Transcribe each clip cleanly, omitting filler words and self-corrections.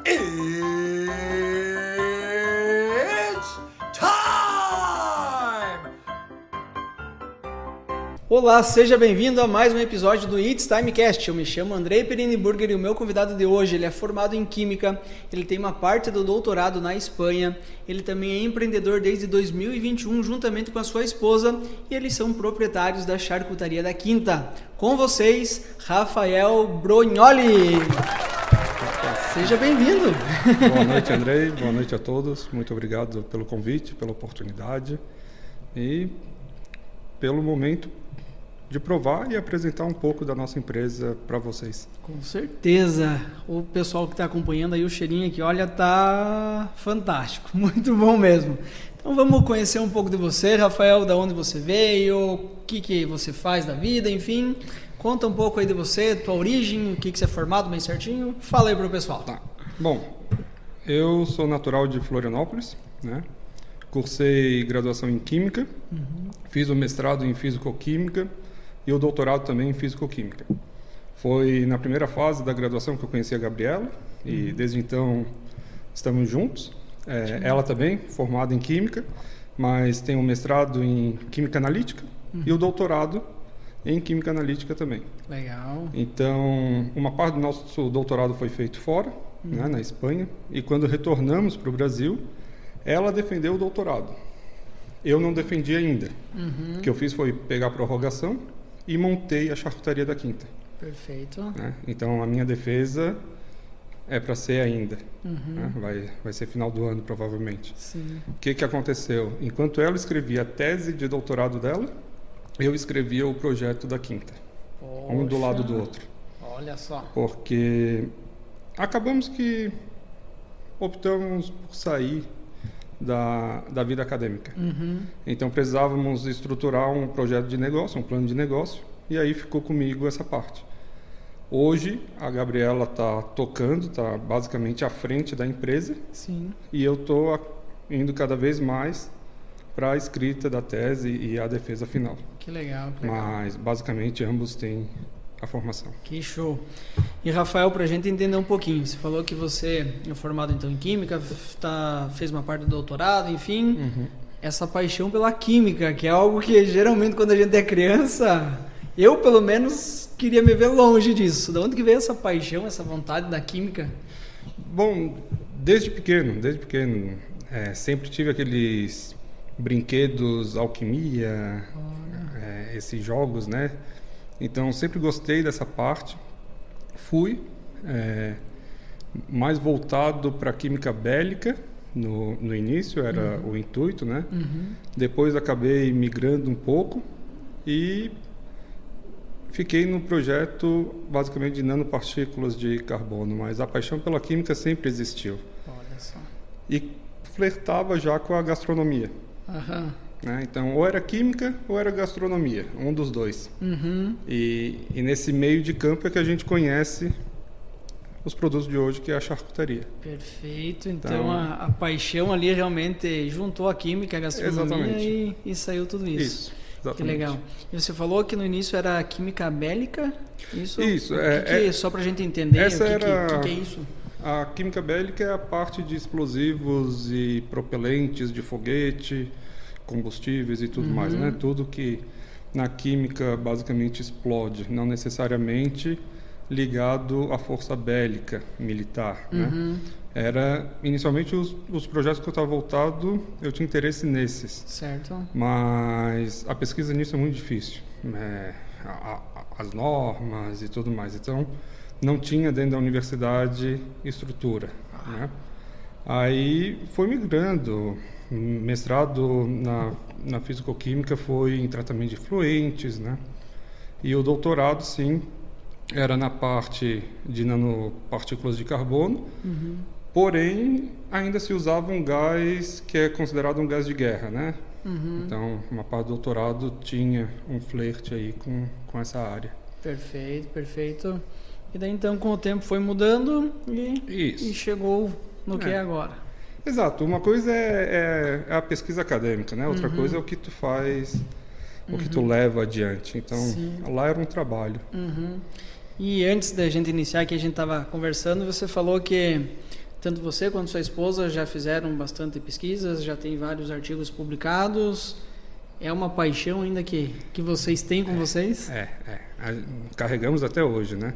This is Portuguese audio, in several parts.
It's time! Olá, seja bem-vindo a mais um episódio do It's Timecast. Eu me chamo Andrei Perini-Burger e o meu convidado de hoje, ele é formado em Química, ele tem uma parte do doutorado na Espanha, ele também é empreendedor desde 2021 juntamente com a sua esposa e eles são proprietários da Charcutaria da Quinta. Com vocês, Rafael Brognoli. Seja bem-vindo. Boa noite, Andrei. Boa noite a todos. Muito obrigado pelo convite, pela oportunidade e pelo momento de provar e apresentar um pouco da nossa empresa para vocês. Com certeza. O pessoal que está acompanhando aí o cheirinho aqui, olha, tá fantástico. Muito bom mesmo. Então vamos conhecer um pouco de você, Rafael, da onde você veio, o que você faz da vida, enfim. Conta um pouco aí de você, tua origem, o que você é formado bem certinho. Fala aí para o pessoal. Tá. Bom, eu sou natural de Florianópolis, né? Cursei graduação em Química, fiz o mestrado em Físico-Química e o doutorado também em Físico-Química. Foi na primeira fase da graduação que eu conheci a Gabriela e desde então estamos juntos. Ela também, formada em Química, mas tem um mestrado em Química Analítica e o doutorado em Química Analítica também. Legal. Então, uma parte do nosso doutorado foi feito fora, né, na Espanha, e quando retornamos para o Brasil, ela defendeu o doutorado. Eu não defendi ainda. O que eu fiz foi pegar a prorrogação e montei a Charcutaria da Quinta. Perfeito. Né? Então, a minha defesa é para ser ainda. Né? Vai ser final do ano, provavelmente. Sim. O que aconteceu? Enquanto ela escrevia a tese de doutorado dela, eu escrevia o projeto da Quinta. Poxa. Um do lado do outro. Olha só. Porque acabamos que optamos por sair da vida acadêmica. Então precisávamos estruturar um projeto de negócio, um plano de negócio, e aí ficou comigo essa parte. Hoje a Gabriela está tocando, está basicamente à frente da empresa. Sim. E eu estou indo cada vez mais para a escrita da tese e a defesa final. Que legal, que legal. Mas basicamente ambos têm a formação. Que show. E Rafael, para a gente entender um pouquinho, você falou que você é formado então em Química, fez uma parte do doutorado, enfim, essa paixão pela Química, que é algo que geralmente quando a gente é criança, eu pelo menos queria me ver longe disso. De onde que veio essa paixão, essa vontade da Química? Bom, desde pequeno, sempre tive aqueles brinquedos, alquimia, esses jogos, né? Então, sempre gostei dessa parte. Fui mais voltado para a química bélica no início, era o intuito, né? Depois acabei migrando um pouco e fiquei no projeto basicamente de nanopartículas de carbono, mas a paixão pela química sempre existiu. Olha só. E flertava já com a gastronomia. Né? Então, ou era química ou era gastronomia, um dos dois. E nesse meio de campo é que a gente conhece os produtos de hoje, que é a charcutaria. Perfeito. Então, a paixão ali realmente juntou a química, a gastronomia e saiu tudo isso. Isso, exatamente. Que legal. E você falou que no início era química bélica? Isso. Só para a gente entender o que é isso. A química bélica é a parte de explosivos e propelentes de foguete, combustíveis e tudo mais, né? Tudo que na química basicamente explode, não necessariamente ligado à força bélica militar, né? Era inicialmente os projetos que eu estava voltado, eu tinha interesse nesses. Certo. Mas a pesquisa nisso é muito difícil, as normas e tudo mais. Então não tinha dentro da universidade estrutura, né? Aí foi migrando. Mestrado na Físico-Química foi em tratamento de fluentes, né? E o doutorado, sim, era na parte de nanopartículas de carbono, porém ainda se usava um gás que é considerado um gás de guerra, né? Então, uma parte do doutorado tinha um flerte aí com essa área. Perfeito, perfeito. E daí então com o tempo foi mudando e chegou no que é agora. Exato. Uma coisa é a pesquisa acadêmica, né? Outra coisa é o que tu faz, o que tu leva adiante. Então, lá era um trabalho. E antes da gente iniciar, que a gente estava conversando, você falou que tanto você quanto sua esposa já fizeram bastante pesquisas, já tem vários artigos publicados. É uma paixão ainda que vocês têm com vocês? Carregamos até hoje, né?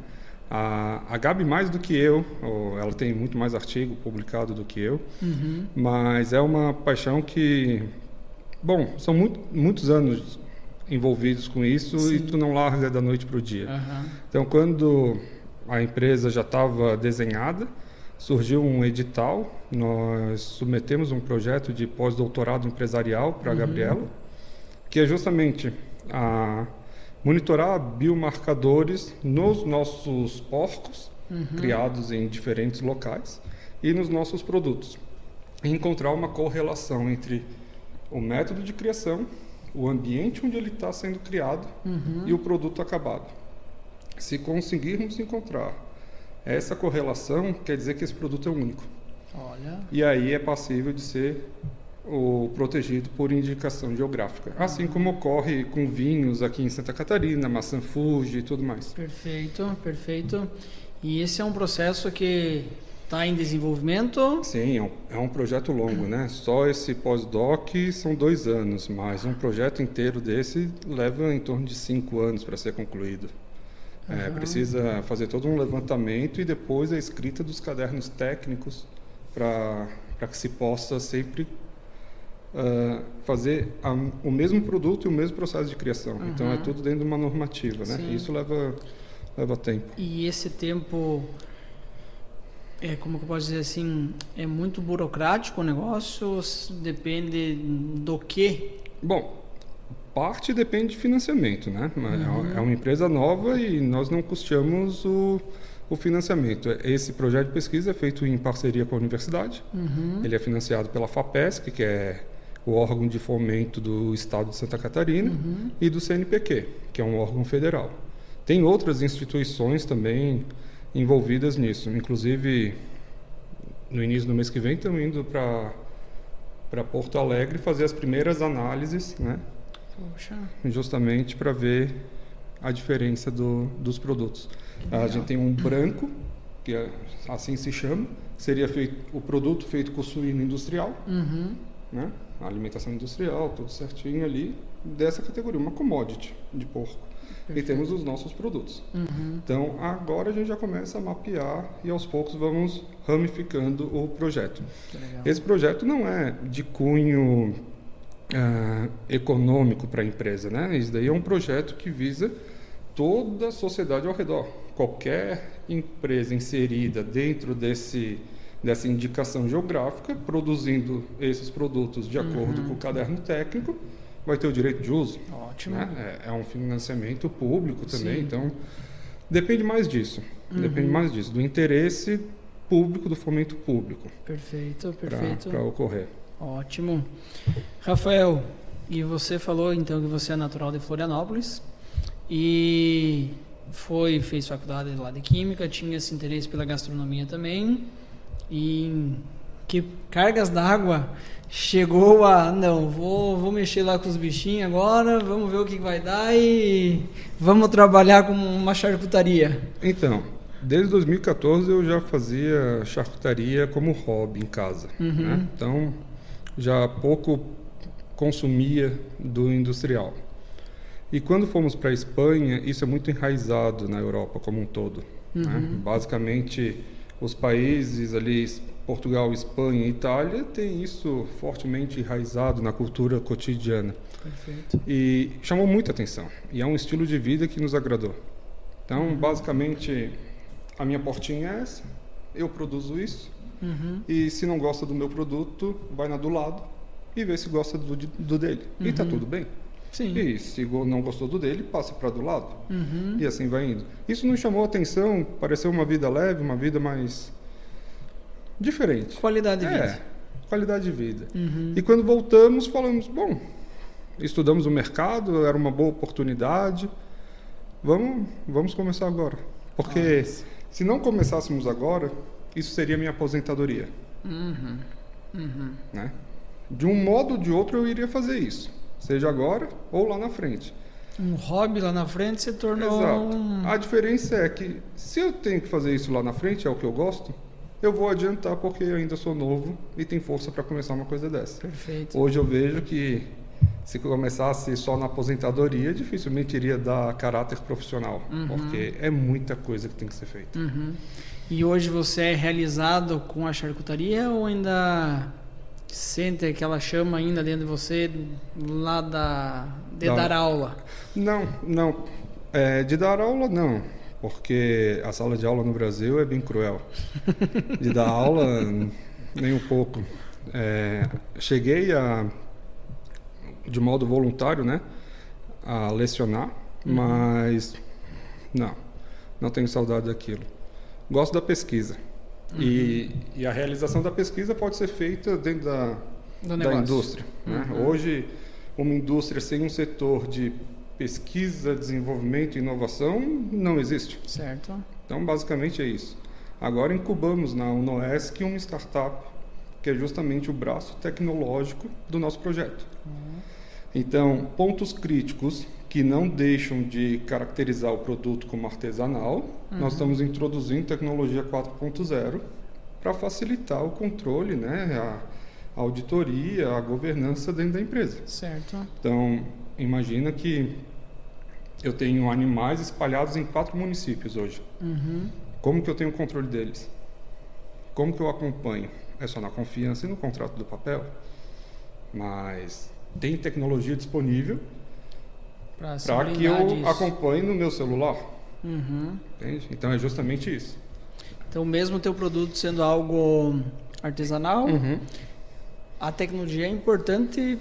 A Gabi mais do que eu, ela tem muito mais artigo publicado do que eu, mas é uma paixão que, bom, são muitos anos envolvidos com isso. Sim. E tu não larga da noite para o dia. Então, quando a empresa já estava desenhada, surgiu um edital, nós submetemos um projeto de pós-doutorado empresarial para a Gabriela, que é justamente monitorar biomarcadores nos nossos porcos, criados em diferentes locais, e nos nossos produtos. E encontrar uma correlação entre o método de criação, o ambiente onde ele está sendo criado e o produto acabado. Se conseguirmos encontrar essa correlação, quer dizer que esse produto é único. Olha. E aí é passível de ser protegido por indicação geográfica. Assim como ocorre com vinhos aqui em Santa Catarina, maçã Fuji e tudo mais. Perfeito, perfeito. E esse é um processo que está em desenvolvimento? Sim, é um projeto longo, né? Só esse pós-doc são 2 anos, mas um projeto inteiro desse leva em torno de 5 anos para ser concluído. Precisa fazer todo um levantamento e depois a escrita dos cadernos técnicos para que se possa sempre fazer o mesmo produto e o mesmo processo de criação. Então é tudo dentro de uma normativa, né? Sim. Isso leva tempo. E esse tempo, como que eu posso dizer assim, é muito burocrático o negócio? Depende do quê? Bom, parte depende de financiamento, né? É uma empresa nova e nós não custeamos o financiamento. Esse projeto de pesquisa é feito em parceria com a universidade. Ele é financiado pela FAPESC, que é o órgão de fomento do Estado de Santa Catarina, e do CNPq, que é um órgão federal. Tem outras instituições também envolvidas nisso. Inclusive, no início do mês que vem, estamos indo para Porto Alegre fazer as primeiras análises, né? Poxa. Justamente para ver a diferença dos produtos. A gente tem um branco, que assim se chama, seria o produto feito com suíno industrial, né? A alimentação industrial, tudo certinho ali, dessa categoria, uma commodity de porco. Perfeito. E temos os nossos produtos. Então, agora a gente já começa a mapear e aos poucos vamos ramificando o projeto. Esse projeto não é de cunho econômico para a empresa, né? Isso daí é um projeto que visa toda a sociedade ao redor. Qualquer empresa inserida dentro dessa indicação geográfica, produzindo esses produtos de acordo com o caderno técnico, vai ter o direito de uso. Ótimo. Né? É um financiamento público também, Sim. então depende mais disso. Depende mais disso, do interesse público, do fomento público. Perfeito, perfeito. Para ocorrer. Ótimo. Rafael, e você falou então que você é natural de Florianópolis e fez faculdade lá de Química, tinha esse interesse pela gastronomia também, e em que cargas d'água chegou não, vou mexer lá com os bichinhos agora, vamos ver o que vai dar e vamos trabalhar com uma charcutaria? Então, desde 2014 eu já fazia charcutaria como hobby em casa, né? Então já pouco consumia do industrial. E quando fomos para a Espanha, isso é muito enraizado na Europa como um todo, né? Basicamente, os países ali, Portugal, Espanha e Itália, tem isso fortemente enraizado na cultura cotidiana. Perfeito. E chamou muita atenção. E é um estilo de vida que nos agradou. Então, basicamente, a minha portinha é essa. Eu produzo isso. E se não gosta do meu produto, vai na do lado e vê se gosta do dele. E está tudo bem. Sim. E se não gostou do dele, passa para do lado. E assim vai indo. Isso nos chamou a atenção, pareceu uma vida leve, uma vida mais diferente. Qualidade de vida. Qualidade de vida. E quando voltamos, falamos, bom, estudamos o mercado, era uma boa oportunidade, vamos começar agora. Porque se não começássemos agora, isso seria minha aposentadoria. Né? De um modo ou de outro eu iria fazer isso. Seja agora ou lá na frente. Um hobby lá na frente se tornou... Exato. A diferença é que se eu tenho que fazer isso lá na frente, é o que eu gosto, eu vou adiantar porque eu ainda sou novo e tenho força para começar uma coisa dessa. Perfeito. Hoje eu vejo que se começasse só na aposentadoria, dificilmente iria dar caráter profissional, porque é muita coisa que tem que ser feita. E hoje você é realizado com a charcutaria ou ainda sente aquela chama ainda dentro de você lá dar aula? Não. De dar aula, não. Porque a sala de aula no Brasil é bem cruel. De dar aula, nem um pouco. Cheguei de modo voluntário, né, a lecionar, mas não tenho saudade daquilo. Gosto da pesquisa. E a realização da pesquisa pode ser feita dentro da indústria. Né? Hoje, uma indústria sem um setor de pesquisa, desenvolvimento e inovação não existe. Certo. Então, basicamente é isso. Agora incubamos na UNOESC uma startup que é justamente o braço tecnológico do nosso projeto. Então, pontos críticos que não deixam de caracterizar o produto como artesanal, nós estamos introduzindo tecnologia 4.0 para facilitar o controle, né, a auditoria, a governança dentro da empresa. Certo. Então, imagina que eu tenho animais espalhados em 4 municípios hoje. Como que eu tenho o controle deles? Como que eu acompanho? É só na confiança e no contrato do papel. Mas tem tecnologia disponível para que eu acompanhe no meu celular. Entende? Então é justamente isso. Então, mesmo o teu produto sendo algo artesanal, a tecnologia é importante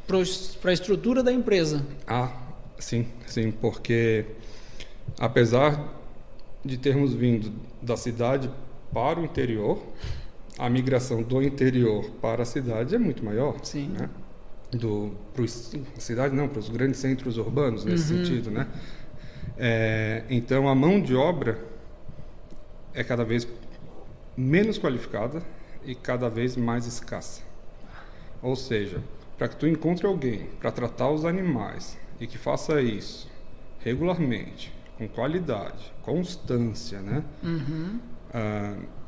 para a estrutura da empresa. Sim, porque apesar de termos vindo da cidade para o interior, a migração do interior para a cidade é muito maior. Sim. Né? Para os grandes centros urbanos, nesse sentido, né? Então a mão de obra é cada vez menos qualificada e cada vez mais escassa. Ou seja, para que tu encontre alguém para tratar os animais e que faça isso regularmente, com qualidade, constância, né?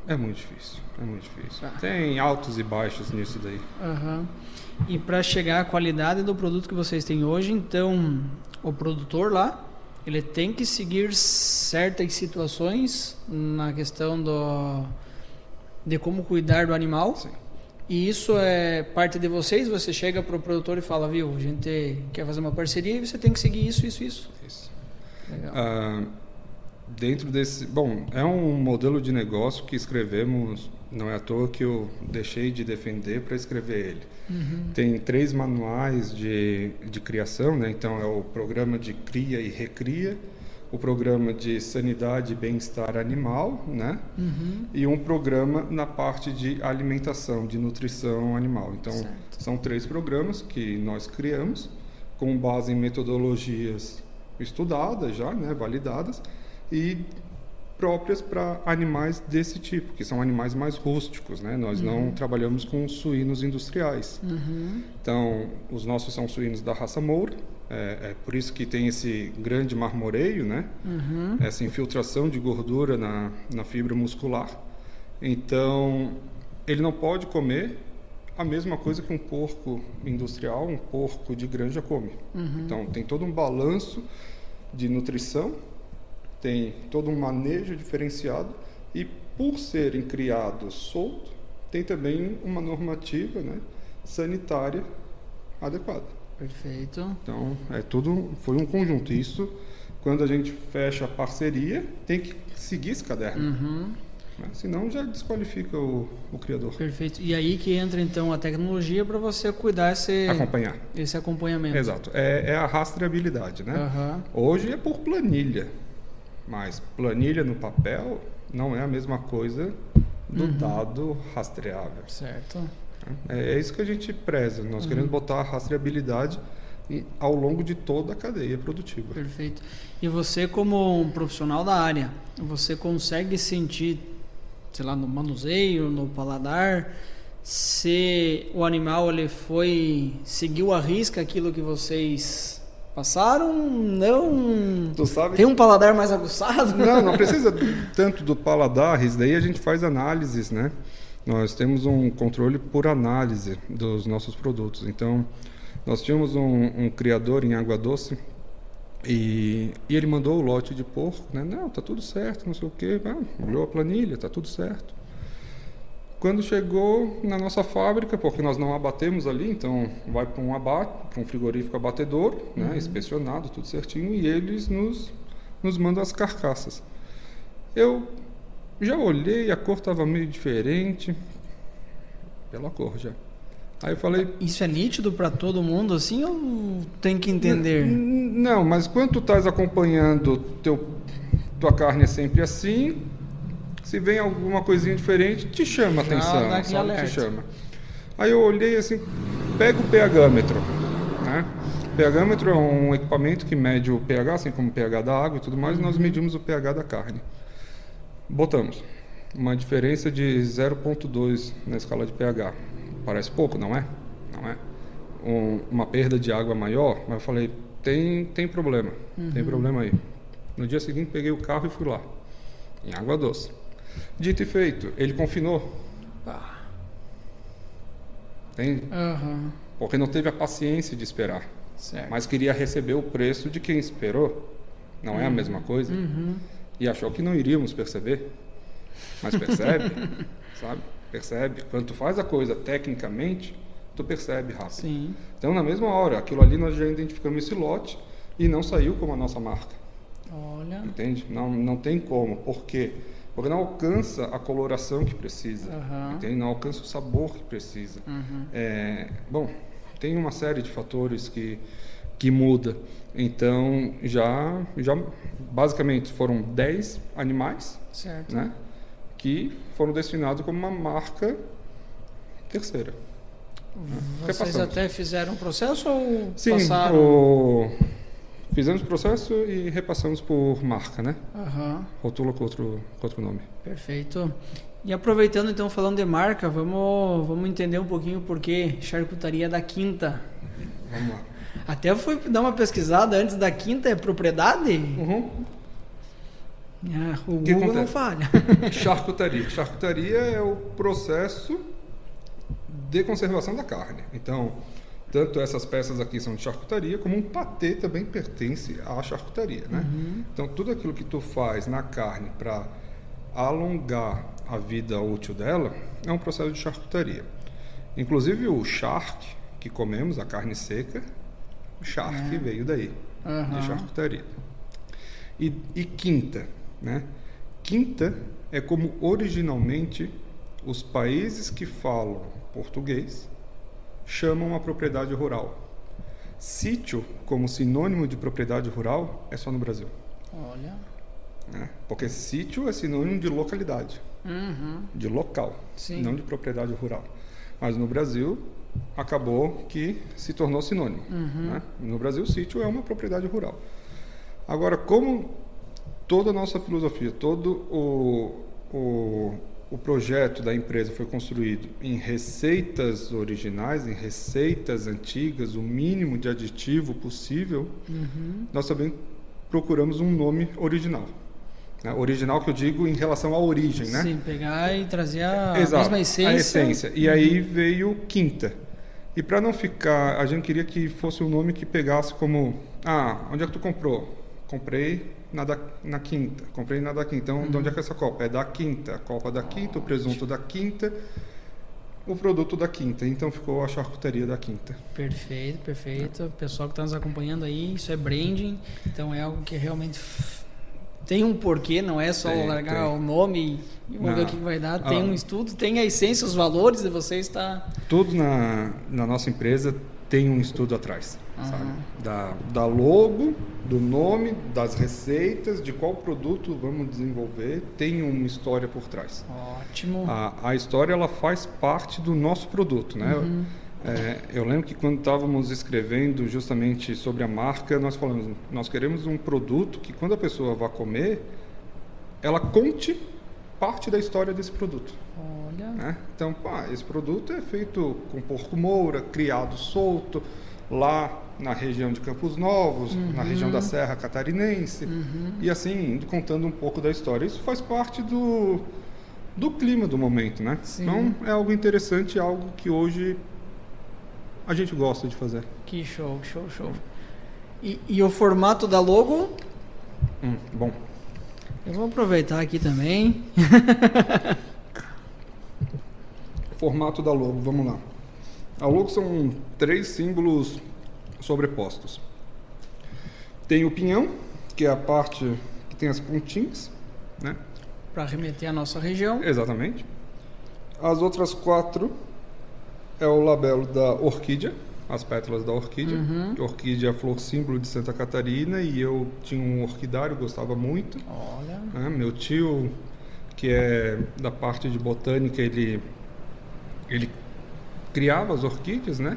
É muito difícil. Tem altos e baixos nisso daí. E para chegar à qualidade do produto que vocês têm hoje, então, o produtor lá, ele tem que seguir certas situações na questão de como cuidar do animal. Sim. E isso é parte de vocês? Você chega para o produtor e fala, viu, a gente quer fazer uma parceria e você tem que seguir isso. Isso. Legal. Dentro desse... Bom, é um modelo de negócio que escrevemos, não é à toa que eu deixei de defender para escrever ele. Tem 3 manuais de criação, né? Então é o programa de cria e recria, o programa de sanidade e bem-estar animal, né? E um programa na parte de alimentação, de nutrição animal. Então, são 3 programas que nós criamos, com base em metodologias estudadas já, né? Validadas, e próprias para animais desse tipo, que são animais mais rústicos, né? Nós não trabalhamos com suínos industriais. Então, os nossos são suínos da raça Moura, é por isso que tem esse grande marmoreio, né? Essa infiltração de gordura na fibra muscular. Então, ele não pode comer a mesma coisa que um porco industrial, um porco de granja come. Então, tem todo um balanço de nutrição, tem todo um manejo diferenciado e, por serem criados soltos, tem também uma normativa, né, sanitária adequada. Perfeito. Então, foi um conjunto. Isso, quando a gente fecha a parceria, tem que seguir esse caderno. Senão já desqualifica o criador. Perfeito. E aí que entra então a tecnologia para você cuidar esse acompanhamento. Exato. É a rastreabilidade, né? Hoje é por planilha, mas planilha no papel não é a mesma coisa do dado rastreável. Certo. É isso que a gente preza. Nós queremos botar a rastreabilidade ao longo de toda a cadeia produtiva. Perfeito. E você, como um profissional da área, você consegue sentir, sei lá, no manuseio, no paladar, se o animal ele seguiu à risca aquilo que vocês Passaram, não... Tu sabe? Tem um paladar mais aguçado? Não precisa tanto do paladar, isso daí a gente faz análises, né? Nós temos um controle por análise dos nossos produtos. Então, nós tínhamos um criador em Água Doce e ele mandou o lote de porco, né? Não, tá tudo certo, não sei o quê. Olhou a planilha, tá tudo certo. Quando chegou na nossa fábrica, porque nós não abatemos ali, então vai para um abate, para um frigorífico abatedor, né, inspecionado, tudo certinho, e eles nos mandam as carcaças. Eu já olhei, a cor estava meio diferente, pela cor já. Aí eu falei... Isso é nítido para todo mundo assim ou tem que entender? Não, mas quando tu estás acompanhando, tua carne é sempre assim... Se vem alguma coisinha diferente, te chama a atenção, sabe? Te chama. Aí eu olhei assim, pega o pH-metro, né? O pH-metro é um equipamento que mede o pH, assim como o pH da água e tudo mais, e nós medimos o pH da carne. Botamos uma diferença de 0,2 na escala de pH. Parece pouco, não é? Não é. Uma perda de água maior, mas eu falei, tem problema, tem problema aí. No dia seguinte peguei o carro e fui lá, em Água Doce. Dito e feito, ele confinou. Entende? Porque não teve a paciência de esperar. Certo. Mas queria receber o preço de quem esperou. Não é a mesma coisa. E achou que não iríamos perceber. Mas percebe, sabe? Percebe. Quando tu faz a coisa tecnicamente, tu percebe rápido. Sim. Então, na mesma hora, aquilo ali nós já identificamos esse lote e não saiu como a nossa marca. Olha. Entende? Não tem como. Por quê? Porque não alcança a coloração que precisa, entende? Não alcança o sabor que precisa. Bom, tem uma série de fatores que muda. Então, já basicamente foram 10 animais, certo, né, que foram destinados como uma marca terceira. Vocês até fizeram um processo ou Sim, passaram? Fizemos o processo e repassamos por marca, né? Rotula com outro nome. Perfeito. E aproveitando então, falando de marca, vamos entender um pouquinho o porquê Charcutaria da Quinta. Vamos lá. Até fui dar uma pesquisada antes, da Quinta é propriedade? O Google não falha. Charcutaria. Charcutaria é o processo de conservação da carne. Então, tanto essas peças aqui são de charcutaria, como um patê também pertence à charcutaria, né? Então, tudo aquilo que tu faz na carne para alongar a vida útil dela é um processo de charcutaria. Inclusive o charque que comemos, a carne seca, o charque veio daí, de charcutaria. E quinta, né? Quinta é como originalmente os países que falam português chamam a propriedade rural. Sítio, como sinônimo de propriedade rural, é só no Brasil. Olha. Porque sítio é sinônimo de localidade, de local, não de propriedade rural. Mas no Brasil, acabou que se tornou sinônimo. Né? No Brasil, sítio é uma propriedade rural. Agora, como toda a nossa filosofia, todo o projeto da empresa foi construído em receitas originais, em receitas antigas, o mínimo de aditivo possível, nós também procuramos um nome original. Original que eu digo em relação à origem, né? Sim, pegar e trazer a Exato, mesma essência. a essência. E aí veio Quinta. E para não ficar, a gente queria que fosse um nome que pegasse como, onde é que tu comprou? Comprei na Quinta, comprei na da Quinta. Então, de onde é que é essa copa? É da Quinta, a copa da Quinta, o presunto da Quinta, o produto da Quinta. Então, ficou a charcutaria da Quinta. Perfeito, perfeito. O pessoal que está nos acompanhando aí, isso é branding, então é algo que realmente tem um porquê, não é só largar o nome e vamos ver o que vai dar. Tem um estudo, tem a essência, os valores de você está... Tudo na nossa empresa tem um estudo atrás, sabe? Da logo, do nome, das receitas, de qual produto vamos desenvolver, tem uma história por trás. Ótimo. A história, ela faz parte do nosso produto, né? Eu lembro que quando estávamos escrevendo justamente sobre a marca, nós falamos, nós queremos um produto que quando a pessoa vai comer, ela conte parte da história desse produto. Olha. Né? Então, esse produto é feito com porco moura, criado solto, lá na região de Campos Novos, na região da Serra Catarinense, e assim, indo contando um pouco da história. Isso faz parte do clima do momento, né? Sim. Então, é algo interessante, algo que hoje a gente gosta de fazer. Que show. E o formato da logo? Bom. Eu vou aproveitar aqui também. Formato da logo, vamos lá. A logo são 3 símbolos sobrepostos. Tem o pinhão, que é a parte que tem as pontinhas, né? Para remeter à nossa região. Exatamente. As outras 4 é o labelo da orquídea, as pétalas da orquídea. A orquídea é a flor símbolo de Santa Catarina e eu tinha um orquidário, gostava muito. Olha. Meu tio, que é da parte de botânica, ele criava as orquídeas, né?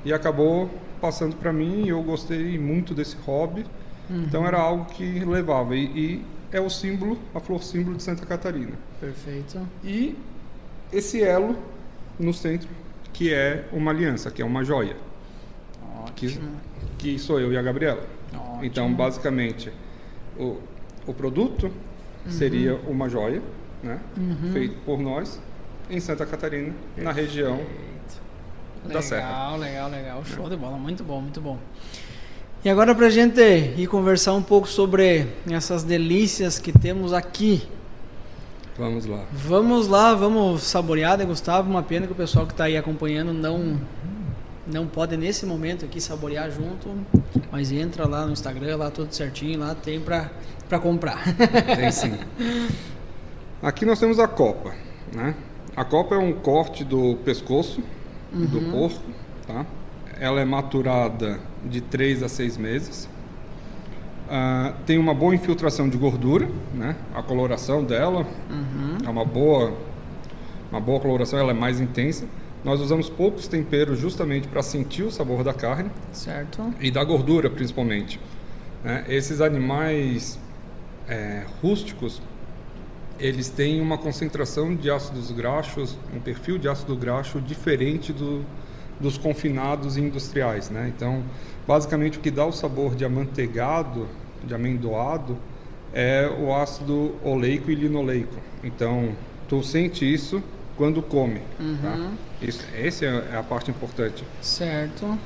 E acabou passando para mim e eu gostei muito desse hobby. Então era algo que levava. E é o símbolo, a flor símbolo de Santa Catarina. Perfeito. E esse elo no centro, que é uma aliança, que é uma joia. Ótimo. Que sou eu e a Gabriela. Ótimo. Então, basicamente, o produto seria uma joia, né? Feito por nós, em Santa Catarina, na região da Serra. Legal. Show de bola. Muito bom. E agora, para a gente ir conversar um pouco sobre essas delícias que temos aqui. Vamos lá. Vamos saborear, degustar. Uma pena que o pessoal que está aí acompanhando não pode nesse momento aqui saborear junto, mas entra lá no Instagram, lá tudo certinho, lá tem para comprar. Tem sim. Aqui nós temos a copa, né? A copa é um corte do pescoço do porco, tá? Ela é maturada de 3 a 6 meses. Tem uma boa infiltração de gordura, né? A coloração dela é uma boa coloração, ela é mais intensa. Nós usamos poucos temperos justamente para sentir o sabor da carne. Certo. E da gordura, principalmente. Esses animais rústicos, eles têm uma concentração de ácidos graxos, um perfil de ácido graxo diferente dos confinados e industriais, né? Então, basicamente, o que dá o sabor de amanteigado, de amendoado, é o ácido oleico e linoleico. Então, tu sente isso quando come, tá? Essa é a parte importante. Certo.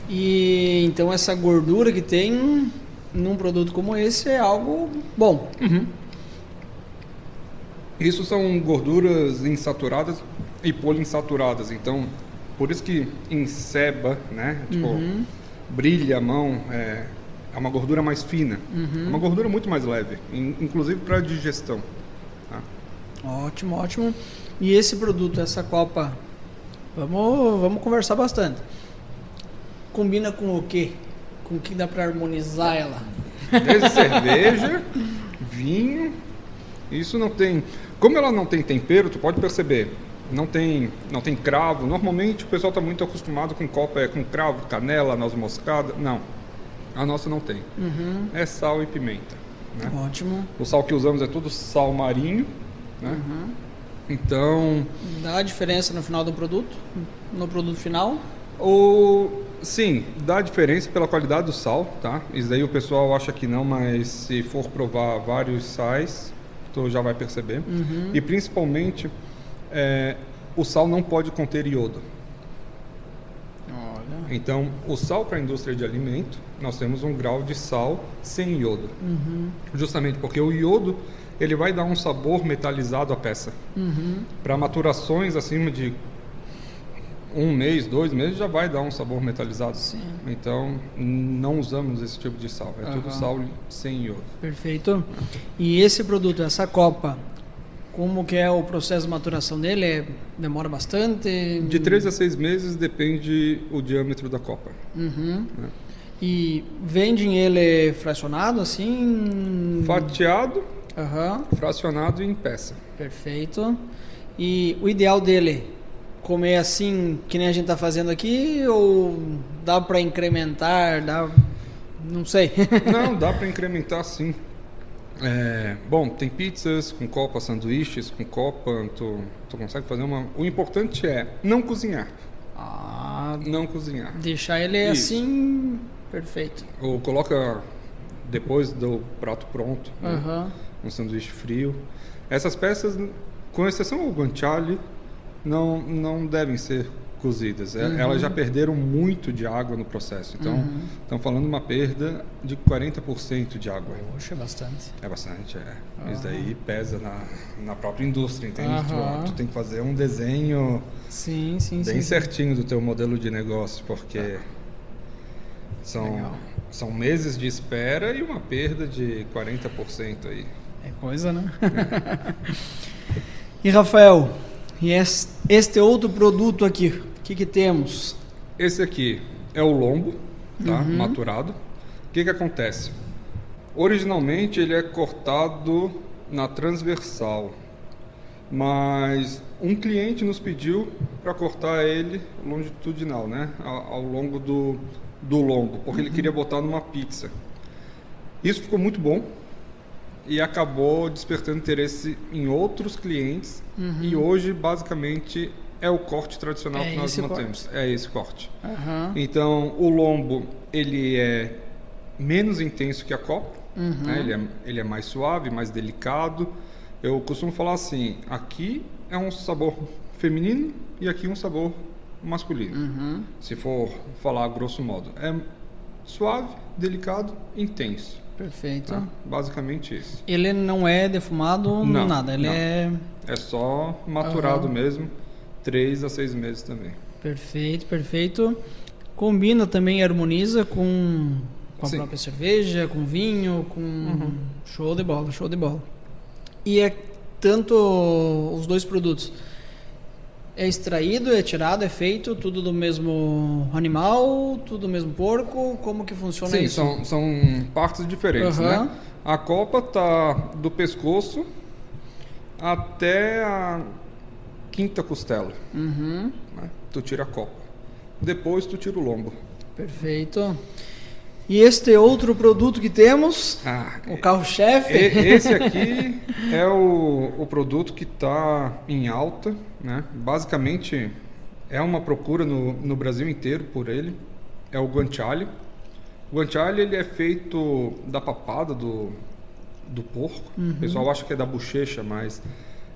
E então essa gordura que tem num produto como esse é algo bom. Isso são gorduras insaturadas e poliinsaturadas. Então, por isso que enceba, né? Tipo, brilha a mão. É uma gordura mais fina. É uma gordura muito mais leve, inclusive para digestão. Tá? Ótimo. E esse produto, essa copa, vamos conversar bastante. Combina com o quê? Com o que dá para harmonizar ela? Desde cerveja, vinho. Isso não tem. Como ela não tem tempero, tu pode perceber. Não tem cravo. Normalmente o pessoal está muito acostumado com copa com cravo, canela, noz moscada. Não. A nossa não tem. É sal e pimenta. Né? Ótimo. O sal que usamos é tudo sal marinho. Né? Então. Dá a diferença no final do produto? No produto final? Sim, dá diferença pela qualidade do sal, tá? Isso daí o pessoal acha que não, mas se for provar vários sais, tu já vai perceber. E principalmente, o sal não pode conter iodo. Olha. Então, o sal para a indústria de alimento, nós temos um grau de sal sem iodo. Justamente porque o iodo, ele vai dar um sabor metalizado à peça. Para maturações acima de 1 mês, 2 meses, já vai dar um sabor metalizado. Sim. Então, não usamos esse tipo de sal. É tudo sal sem iodo. Perfeito. E esse produto, essa copa, como que é o processo de maturação dele? Demora bastante? De 3 a 6 meses, depende o diâmetro da copa. Né? E vendem ele fracionado, assim? Fatiado, Aham. fracionado e em peça. Perfeito. E o ideal dele, comer assim, que nem a gente está fazendo aqui, ou dá para incrementar, não sei. Não, dá para incrementar sim. Bom, tem pizzas com copa, sanduíches com copa, tu consegue fazer uma... O importante é não cozinhar. Não cozinhar. Deixar ele assim, perfeito. Ou coloca depois do prato pronto, Aham. um sanduíche frio. Essas peças, com exceção ao guanciale, não devem ser cozidas. Elas já perderam muito de água no processo. Então, estão falando uma perda de 40% de água. Poxa, é bastante. É bastante, Isso daí pesa na própria indústria, entende? Tu tem que fazer um desenho Sim, bem certinho do teu modelo de negócio, porque são meses de espera e uma perda de 40% aí. É coisa, né? E Rafael, e este outro produto aqui, o que temos? Esse aqui é o lombo, tá? Maturado. O que acontece? Originalmente ele é cortado na transversal, mas um cliente nos pediu para cortar ele longitudinal, né? Ao longo do lombo, porque ele queria botar numa pizza. Isso ficou muito bom e acabou despertando interesse em outros clientes, e hoje basicamente é o corte tradicional que nós mantemos. É esse corte. Então o lombo ele é menos intenso que a copa, né? Ele é mais suave, mais delicado. Eu costumo falar assim, aqui é um sabor feminino e aqui um sabor masculino. Se for falar grosso modo, é suave, delicado, intenso. Perfeito. Tá? Basicamente isso. Ele não é defumado, não, nada. Ele é só maturado mesmo, 3 a 6 meses também. Perfeito, perfeito. Combina também, harmoniza com a própria cerveja, com vinho, com... Show de bola, show de bola. E é tanto os dois produtos. É extraído, é tirado, é feito tudo do mesmo animal, tudo do mesmo porco? Como que funciona isso? Sim, são partes diferentes, né? A copa tá do pescoço até a quinta costela. Né? Tu tira a copa. Depois tu tira o lombo. Perfeito. E este outro produto que temos, o carro-chefe? Esse aqui é o produto que está em alta, né? Basicamente é uma procura no Brasil inteiro por ele, é o guanciale. O guanciale ele é feito da papada do porco. O pessoal acha que é da bochecha, mas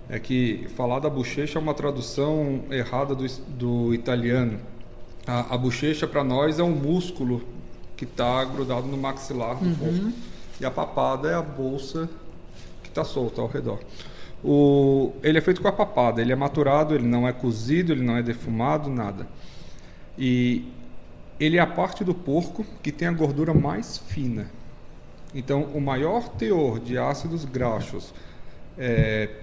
é que falar da bochecha é uma tradução errada do italiano. A bochecha para nós é um músculo que está grudado no maxilar do porco. E a papada é a bolsa que está solta ao redor. Ele é feito com a papada, ele é maturado, ele não é cozido, ele não é defumado, nada. E ele é a parte do porco que tem a gordura mais fina. Então, o maior teor de ácidos graxos,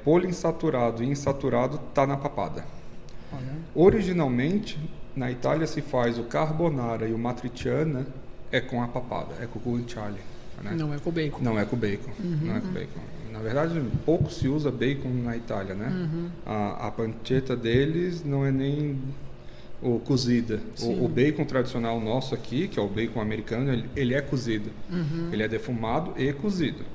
poliinsaturado e insaturado, está na papada. Originalmente, na Itália se faz o carbonara e o matriciana com a papada, é com o guanciale. Né? Não é com bacon. Não é com bacon. Não é com bacon. Na verdade, pouco se usa bacon na Itália, né? A pancetta deles não é nem cozida. O bacon tradicional nosso aqui, que é o bacon americano, ele é cozido. Ele é defumado e cozido.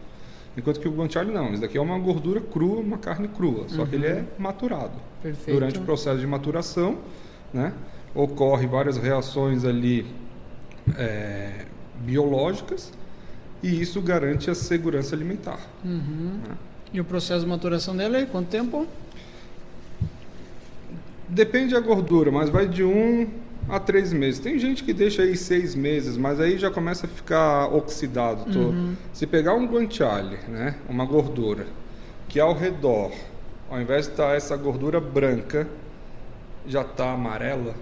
Enquanto que o guanciale não. Isso daqui é uma gordura crua, uma carne crua. Só que ele é maturado. Perfeito. Durante o processo de maturação, né, ocorre várias reações ali biológicas, e isso garante a segurança alimentar. Né? E o processo de maturação dele, quanto tempo? Depende da gordura, mas vai de 1 a 3 meses. Tem gente que deixa aí 6 meses, mas aí já começa a ficar oxidado. Se pegar um guanciale, né, uma gordura, que ao redor, ao invés de estar essa gordura branca, já está amarela,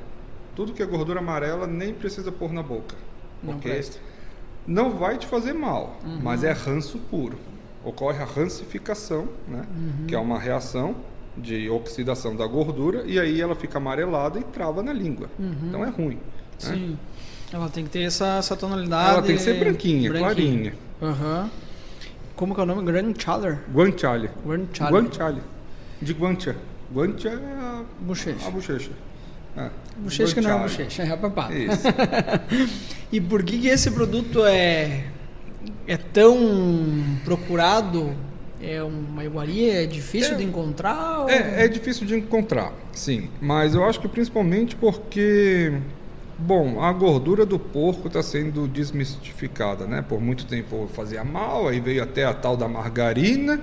tudo que é gordura amarela nem precisa pôr na boca. Porque não vai te fazer mal, mas é ranço puro. Ocorre a rancificação, né? Que é uma reação de oxidação da gordura, e aí ela fica amarelada e trava na língua. Então é ruim. Sim. Né? Ela tem que ter essa tonalidade. Ela tem que ser branquinha. Clarinha. Como que é o nome? Guanciale. Guanciale. De guancia. Guancia é a bochecha. A bochecha. Bochecha que não é a bochecha, é a papada. Isso. E por que esse produto é tão procurado É uma iguaria? É difícil de encontrar? É difícil de encontrar, sim. Mas eu acho que principalmente porque, bom, a gordura do porco está sendo desmistificada, né? Por muito tempo fazia mal, aí veio até a tal da margarina,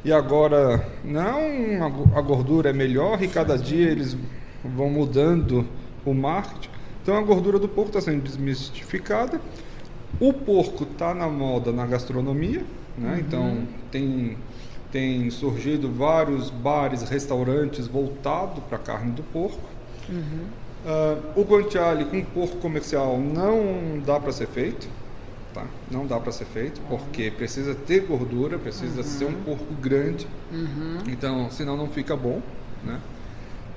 e agora não, a gordura é melhor e cada dia eles vão mudando o marketing. Então a gordura do porco está sendo desmistificada. O porco está na moda na gastronomia, né? Então tem surgido vários bares, restaurantes voltados para a carne do porco. O guanciale com porco comercial não dá para ser feito, tá? Não dá para ser feito porque precisa ter gordura, precisa ser um porco grande, então senão não fica bom, né?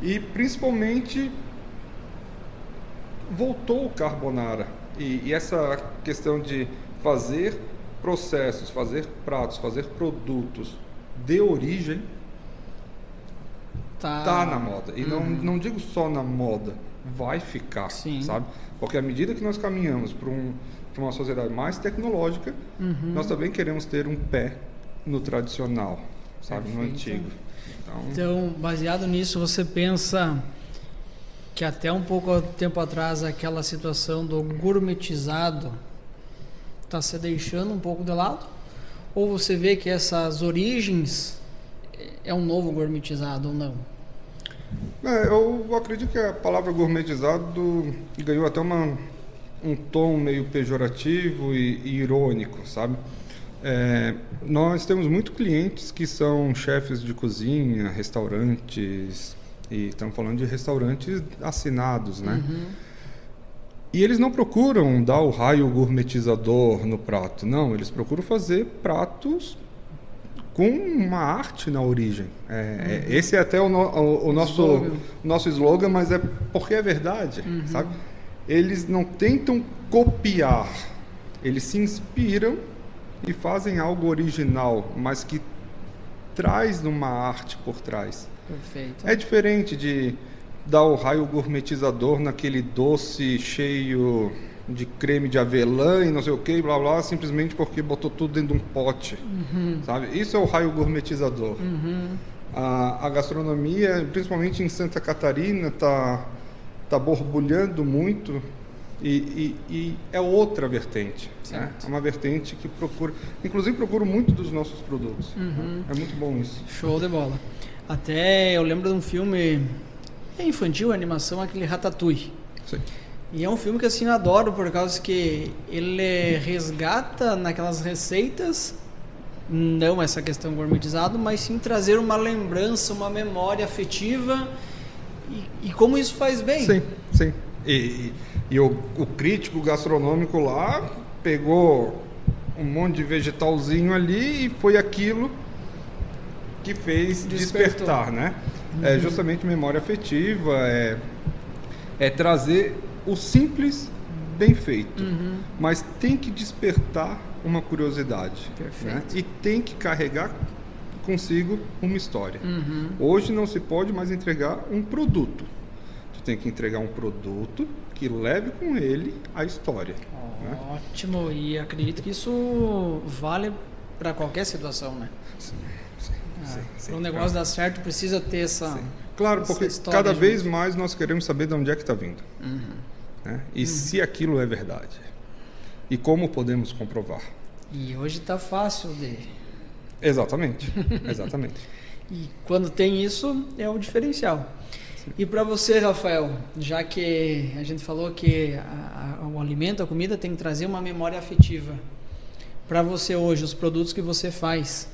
E principalmente voltou o carbonara e essa questão de fazer processos, fazer pratos, fazer produtos de origem tá na moda. E não digo só na moda, vai ficar, sabe? Porque à medida que nós caminhamos para uma sociedade mais tecnológica, nós também queremos ter um pé no tradicional, sabe? No antigo. Então, baseado nisso, você pensa que até um pouco tempo atrás aquela situação do gourmetizado está se deixando um pouco de lado? Ou você vê que essas origens é um novo gourmetizado ou não? Eu acredito que a palavra gourmetizado ganhou até um tom meio pejorativo e irônico, sabe? Nós temos muitos clientes que são chefes de cozinha, restaurantes, e estamos falando de restaurantes assinados, né? E eles não procuram dar o raio gourmetizador no prato, não, eles procuram fazer pratos com uma arte na origem. Esse é até o nosso slogan, mas é porque é verdade, sabe? Eles não tentam copiar, eles se inspiram e fazem algo original, mas que traz uma arte por trás. Perfeito. É diferente de dar o raio gourmetizador naquele doce cheio de creme de avelã e não sei o que, blá blá, simplesmente porque botou tudo dentro de um pote, sabe? Isso é o raio gourmetizador. A gastronomia, principalmente em Santa Catarina, tá borbulhando muito e é outra vertente, né? É uma vertente que procura muito dos nossos produtos. É muito bom isso. Show de bola. Até eu lembro de um filme infantil, animação, aquele Ratatouille. Sim. E é um filme que assim eu adoro por causa que ele resgata naquelas receitas, não essa questão gourmetizada, mas sim trazer uma lembrança, uma memória afetiva e como isso faz bem. Sim. E o crítico gastronômico lá pegou um monte de vegetalzinho ali e foi aquilo que fez despertar, né? É justamente memória afetiva, é trazer o simples bem feito, mas tem que despertar uma curiosidade, né? E tem que carregar consigo uma história. Hoje não se pode mais entregar um produto, tu tem que entregar um produto que leve com ele a história. Né? Ótimo, e acredito que isso vale para qualquer situação, né? Sim. Para um negócio dar certo precisa ter essa... Claro, porque cada vez mais nós queremos saber de onde é que está vindo. Né? E se aquilo é verdade. E como podemos comprovar. E hoje está fácil de... Exatamente. E quando tem isso, é o diferencial. Sim. E para você, Rafael, já que a gente falou que o alimento, a comida tem que trazer uma memória afetiva. Para você hoje, os produtos que você faz,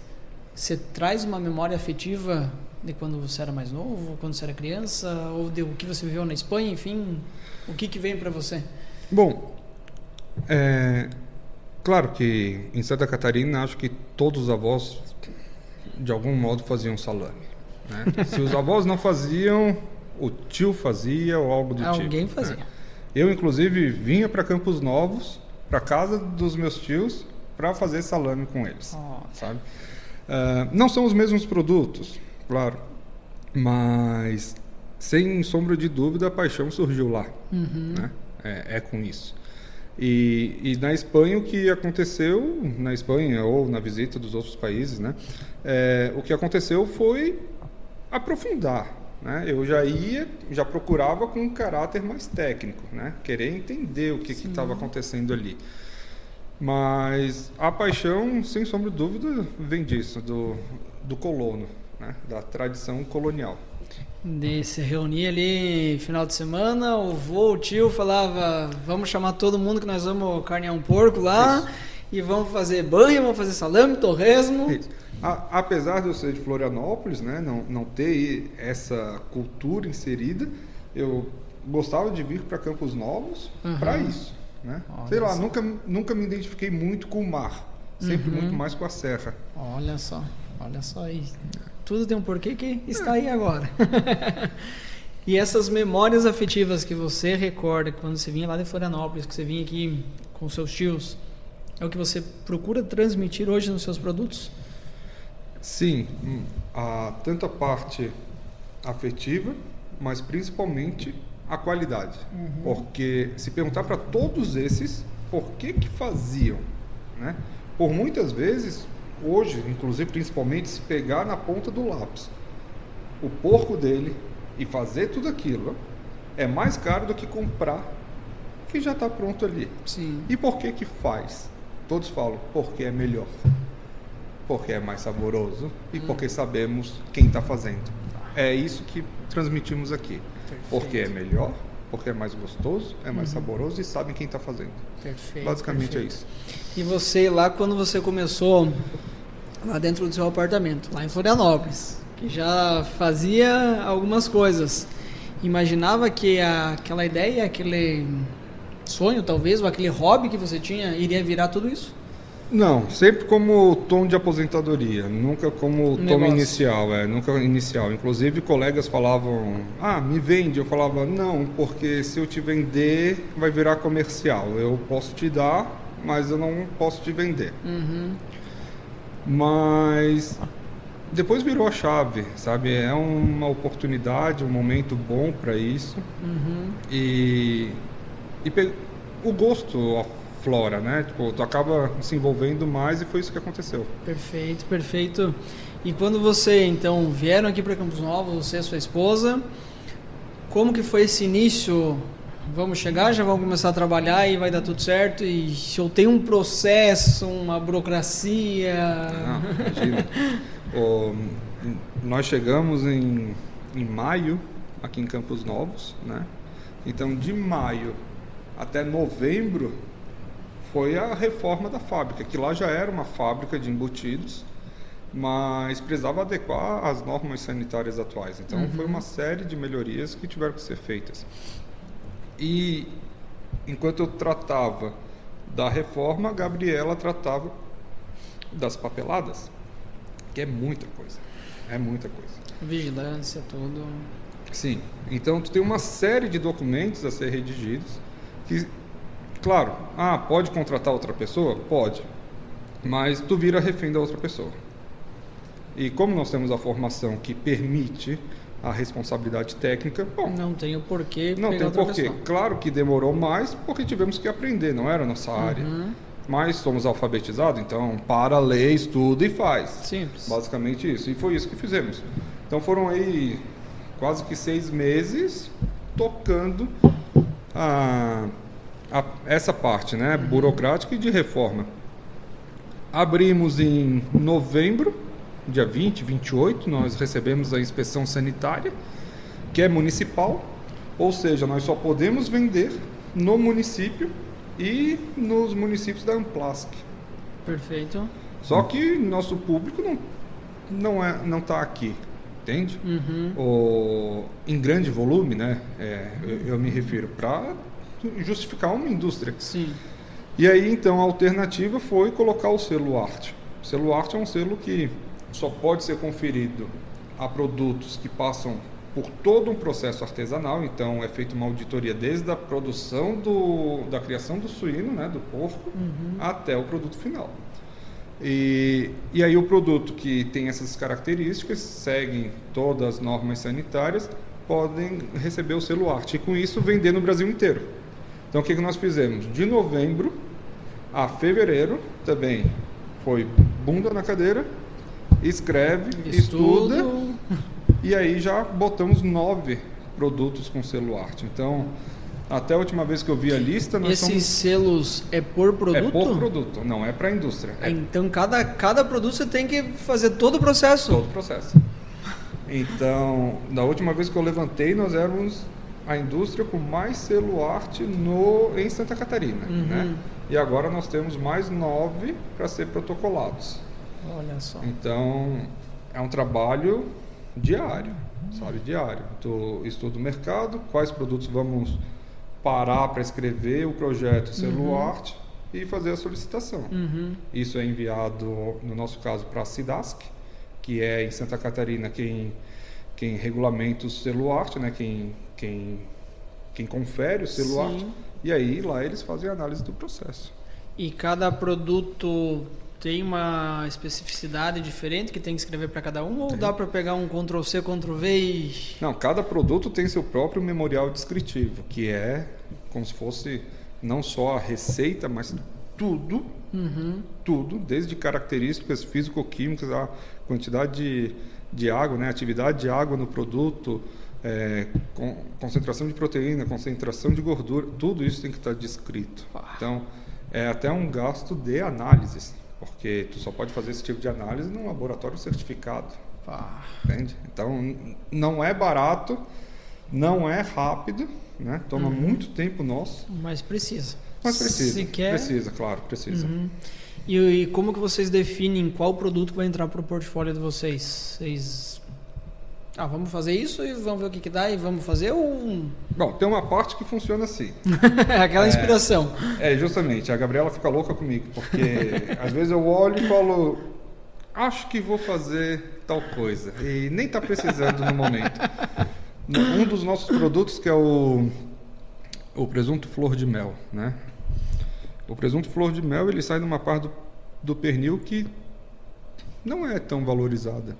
você traz uma memória afetiva de quando você era mais novo, quando você era criança, ou de o que você viveu na Espanha, enfim, o que vem para você? Bom, claro que em Santa Catarina acho que todos os avós de algum modo faziam salame, né? Se os avós não faziam, o tio fazia ou algo do tipo. Alguém fazia. Né? Eu inclusive vinha para Campos Novos, para casa dos meus tios, para fazer salame com eles, sabe? Não são os mesmos produtos, claro, mas sem sombra de dúvida a paixão surgiu lá, né? É com isso. E na Espanha, o que aconteceu, na Espanha ou na visita dos outros países, né, o que aconteceu foi aprofundar, né? Eu já procurava com um caráter mais técnico, né, querer entender o que estava acontecendo ali. Mas a paixão, sem sombra de dúvida, vem disso, do colono, né, da tradição colonial. De se reunir ali final de semana, o vô, o tio falava, vamos chamar todo mundo que nós vamos carnear um porco lá. Isso. E vamos fazer banho, vamos fazer salame, torresmo. Isso. Apesar de eu ser de Florianópolis, né, não ter essa cultura inserida, eu gostava de vir para Campos Novos para isso, né? Sei lá, nunca me identifiquei muito com o mar, sempre muito mais com a serra. Olha só aí. Tudo tem um porquê que está aí agora. E essas memórias afetivas que você recorda quando você vinha lá de Florianópolis, que você vinha aqui com seus tios, é o que você procura transmitir hoje nos seus produtos? Sim, tanto a parte afetiva, mas principalmente a qualidade. Porque se perguntar para todos esses, por que faziam, né? Por muitas vezes, hoje, inclusive, principalmente, se pegar na ponta do lápis o porco dele e fazer tudo aquilo, é mais caro do que comprar, que já está pronto ali. Sim. E por que faz? Todos falam, porque é melhor, porque é mais saboroso e porque sabemos quem está fazendo. É isso que transmitimos aqui. Perfeito. Porque é melhor, porque é mais gostoso, é mais saboroso e sabem quem está fazendo. Perfeito. Basicamente é isso. E você lá, quando você começou lá dentro do seu apartamento, lá em Florianópolis, que já fazia algumas coisas, imaginava que aquela ideia, aquele sonho talvez, ou aquele hobby que você tinha, iria virar tudo isso? Não, sempre como tom de aposentadoria, nunca como tom inicial, nunca inicial. Inclusive colegas falavam, me vende, eu falava, não, porque se eu te vender vai virar comercial, eu posso te dar, mas eu não posso te vender. Mas depois virou a chave, sabe? É uma oportunidade, um momento bom para isso. E o gosto aflora, né? Tipo, tu acaba se envolvendo mais e foi isso que aconteceu. Perfeito, perfeito. E quando você, então, vieram aqui para Campos Novos, você e sua esposa, como que foi esse início? Vamos chegar, já vamos começar a trabalhar e vai dar tudo certo? E se eu tenho um processo, uma burocracia... Imagina. Nós chegamos em maio, aqui em Campos Novos, né? Então, de maio até novembro, foi a reforma da fábrica, que lá já era uma fábrica de embutidos, mas precisava adequar às normas sanitárias atuais. Então, foi uma série de melhorias que tiveram que ser feitas. E, enquanto eu tratava da reforma, a Gabriela tratava das papeladas, que é muita coisa. Vigilância, tudo. Sim. Então, tu tem uma série de documentos a ser redigidos que... Claro, pode contratar outra pessoa? Pode, mas tu vira refém da outra pessoa. E como nós temos a formação que permite a responsabilidade técnica, não tem o porquê. Não tem o porquê. Claro que demorou mais porque tivemos que aprender, não era a nossa área. Mas somos alfabetizados, então para, lê, estuda e faz. Simples. Basicamente isso. E foi isso que fizemos. Então foram aí quase que 6 meses tocando essa parte, né, burocrática e de reforma. Abrimos em novembro, dia 20, 28, nós recebemos a inspeção sanitária, que é municipal, ou seja, nós só podemos vender no município e nos municípios da Amplask. Perfeito. Só que nosso público não está aqui, entende? Em grande volume, né, eu me refiro para justificar uma indústria. Sim. E aí, então, a alternativa foi colocar o selo arte. O selo arte é um selo que só pode ser conferido a produtos que passam por todo um processo artesanal. Então, é feita uma auditoria desde a produção da criação do suíno, né, do porco, até o produto final. E aí, o produto que tem essas características, seguem todas as normas sanitárias, podem receber o selo arte. E com isso, vender no Brasil inteiro. Então, o que nós fizemos? De novembro a fevereiro, também foi bunda na cadeira, escreve, estuda, e aí já botamos 9 produtos com selo arte. Então, até a última vez que eu vi a lista... Esses selos é por produto? É por produto, não é para a indústria. Então, cada produto você tem que fazer todo o processo? Todo o processo. Então, da última vez que eu levantei, nós éramos a indústria com mais selo arte em Santa Catarina. Né? E agora nós temos mais 9 para ser protocolados. Olha só. Então, é um trabalho diário, sabe? Diário. Tu estuda o mercado, quais produtos vamos parar para escrever o projeto selo arte e fazer a solicitação. Isso é enviado, no nosso caso, para a SIDASC, que é em Santa Catarina quem regulamenta o selo arte, né? Quem confere o selo arte. E aí lá eles fazem a análise do processo. E cada produto tem uma especificidade diferente que tem que escrever para cada um? Ou dá para pegar um Ctrl+C, Ctrl+V e... Não, cada produto tem seu próprio memorial descritivo, que é como se fosse não só a receita, mas tudo, tudo, desde características físico-químicas, a quantidade de água, né, atividade de água no produto, concentração de proteína, concentração de gordura, tudo isso tem que estar descrito. Então, é até um gasto de análises, porque tu só pode fazer esse tipo de análise num laboratório certificado. Entende? Então, não é barato, não é rápido, né? Toma muito tempo nosso. Mas precisa. Mas precisa. Se quer... Precisa, claro, precisa. E como que vocês definem qual produto vai entrar para o portfólio de vocês? Vocês... vamos fazer isso e vamos ver o que dá e vamos fazer ou... Bom, tem uma parte que funciona assim. Aquela inspiração. Justamente. A Gabriela fica louca comigo, porque às vezes eu olho e falo, acho que vou fazer tal coisa. E nem está precisando no momento. Um dos nossos produtos, que é o presunto flor de mel, né? O presunto flor de mel, ele sai numa parte do pernil que não é tão valorizada.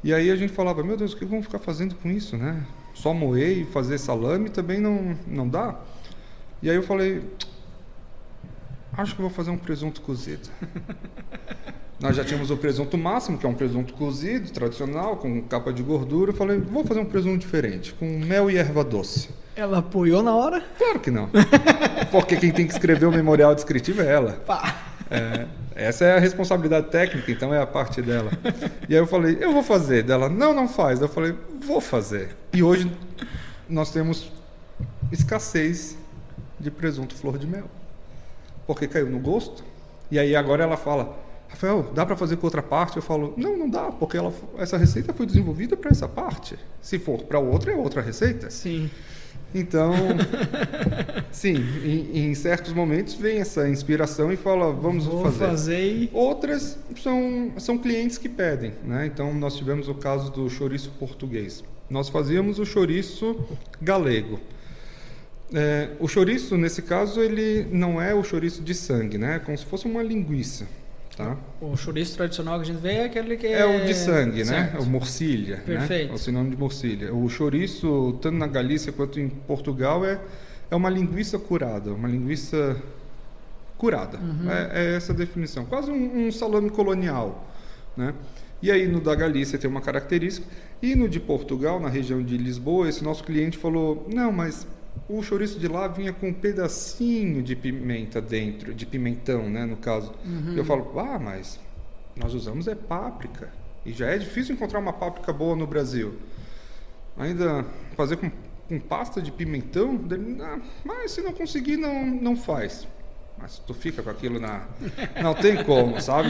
E aí a gente falava, meu Deus, o que vamos ficar fazendo com isso, né? Só moer e fazer salame também não dá. E aí eu falei, acho que vou fazer um presunto cozido. Nós já tínhamos o presunto máximo, que é um presunto cozido, tradicional, com capa de gordura. Eu falei, vou fazer um presunto diferente, com mel e erva doce. Ela apoiou na hora? Claro que não. Porque quem tem que escrever o memorial descritivo é ela. Essa é a responsabilidade técnica, então é a parte dela. E aí eu falei, eu vou fazer. Dela, não faz. Eu falei, vou fazer. E hoje nós temos escassez de presunto flor de mel. Porque caiu no gosto. E aí agora ela fala, Rafael, dá para fazer com outra parte? Eu falo, não dá, porque essa receita foi desenvolvida para essa parte. Se for para outra, é outra receita. Sim. Então, sim, em certos momentos vem essa inspiração e fala, vamos fazer. Outras são clientes que pedem, né? Então, nós tivemos o caso do chouriço português. Nós fazíamos o chouriço galego. O chouriço, nesse caso, ele não é o chouriço de sangue, né? É como se fosse uma linguiça. Tá? O chouriço tradicional que a gente vê é aquele que é o de sangue, certo, né? O morcilha, perfeito, né? É o sinônimo de morcilha. O chouriço, tanto na Galícia quanto em Portugal, é uma linguiça curada, uma linguiça curada. É essa a definição. Quase um salame colonial, né? E aí no da Galícia tem uma característica. E no de Portugal, na região de Lisboa, esse nosso cliente falou, não, mas o chouriço de lá vinha com um pedacinho de pimenta dentro, de pimentão, né, no caso. Eu falo, mas nós usamos páprica. E já é difícil encontrar uma páprica boa no Brasil. Ainda fazer com pasta de pimentão, mas se não conseguir, não faz. Mas tu fica com aquilo não tem como, sabe?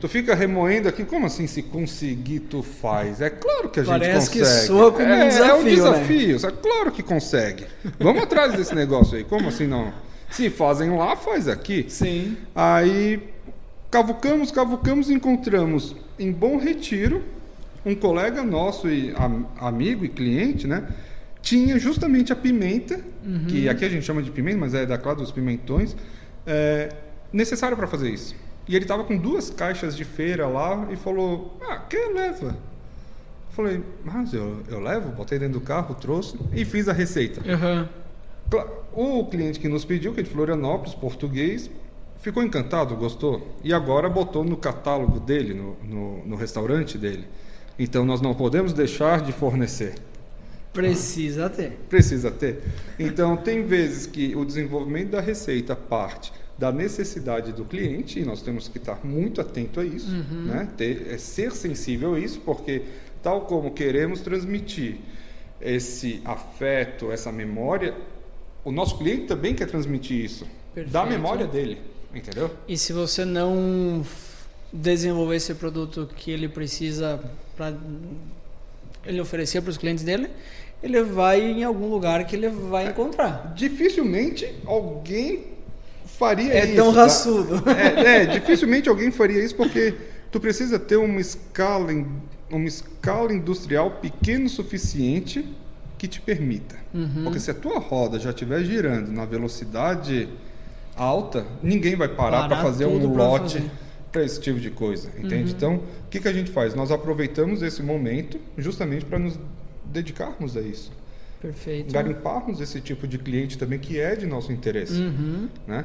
Tu fica remoendo aqui, como assim se conseguir tu faz? É claro que a gente consegue. Parece que soa como um desafio, é um desafio, né? É claro que consegue. Vamos atrás desse negócio aí, como assim não? Se fazem lá, faz aqui. Sim. Aí cavucamos e encontramos em Bom Retiro, um colega nosso e amigo e cliente, né? Tinha justamente a pimenta, que aqui a gente chama de pimenta, mas é da classe dos pimentões, necessário para fazer isso. E ele estava com 2 caixas de feira lá e falou, quer leva? Eu falei, mas eu levo, botei dentro do carro, trouxe e fiz a receita. O cliente que nos pediu, que é de Florianópolis, português, ficou encantado, gostou. E agora botou no catálogo dele, no restaurante dele. Então, nós não podemos deixar de fornecer. Precisa ter. Precisa ter. Então, tem vezes que o desenvolvimento da receita parte da necessidade do cliente, e nós temos que estar muito atento a isso, né? Ser sensível a isso, porque tal como queremos transmitir esse afeto, essa memória, o nosso cliente também quer transmitir isso. Perfeito. Da memória dele, entendeu? E se você não desenvolver esse produto que ele precisa para ele oferecer para os clientes dele, ele vai em algum lugar que ele vai encontrar. Dificilmente alguém faria isso. É tão raçudo. Dificilmente alguém faria isso, porque tu precisa ter uma escala industrial pequena o suficiente que te permita. Porque se a tua roda já estiver girando na velocidade alta, ninguém vai parar para fazer um lote para esse tipo de coisa, entende? Então, o que a gente faz? Nós aproveitamos esse momento justamente para nos dedicarmos a isso. Perfeito. Garimparmos esse tipo de cliente também que é de nosso interesse, né?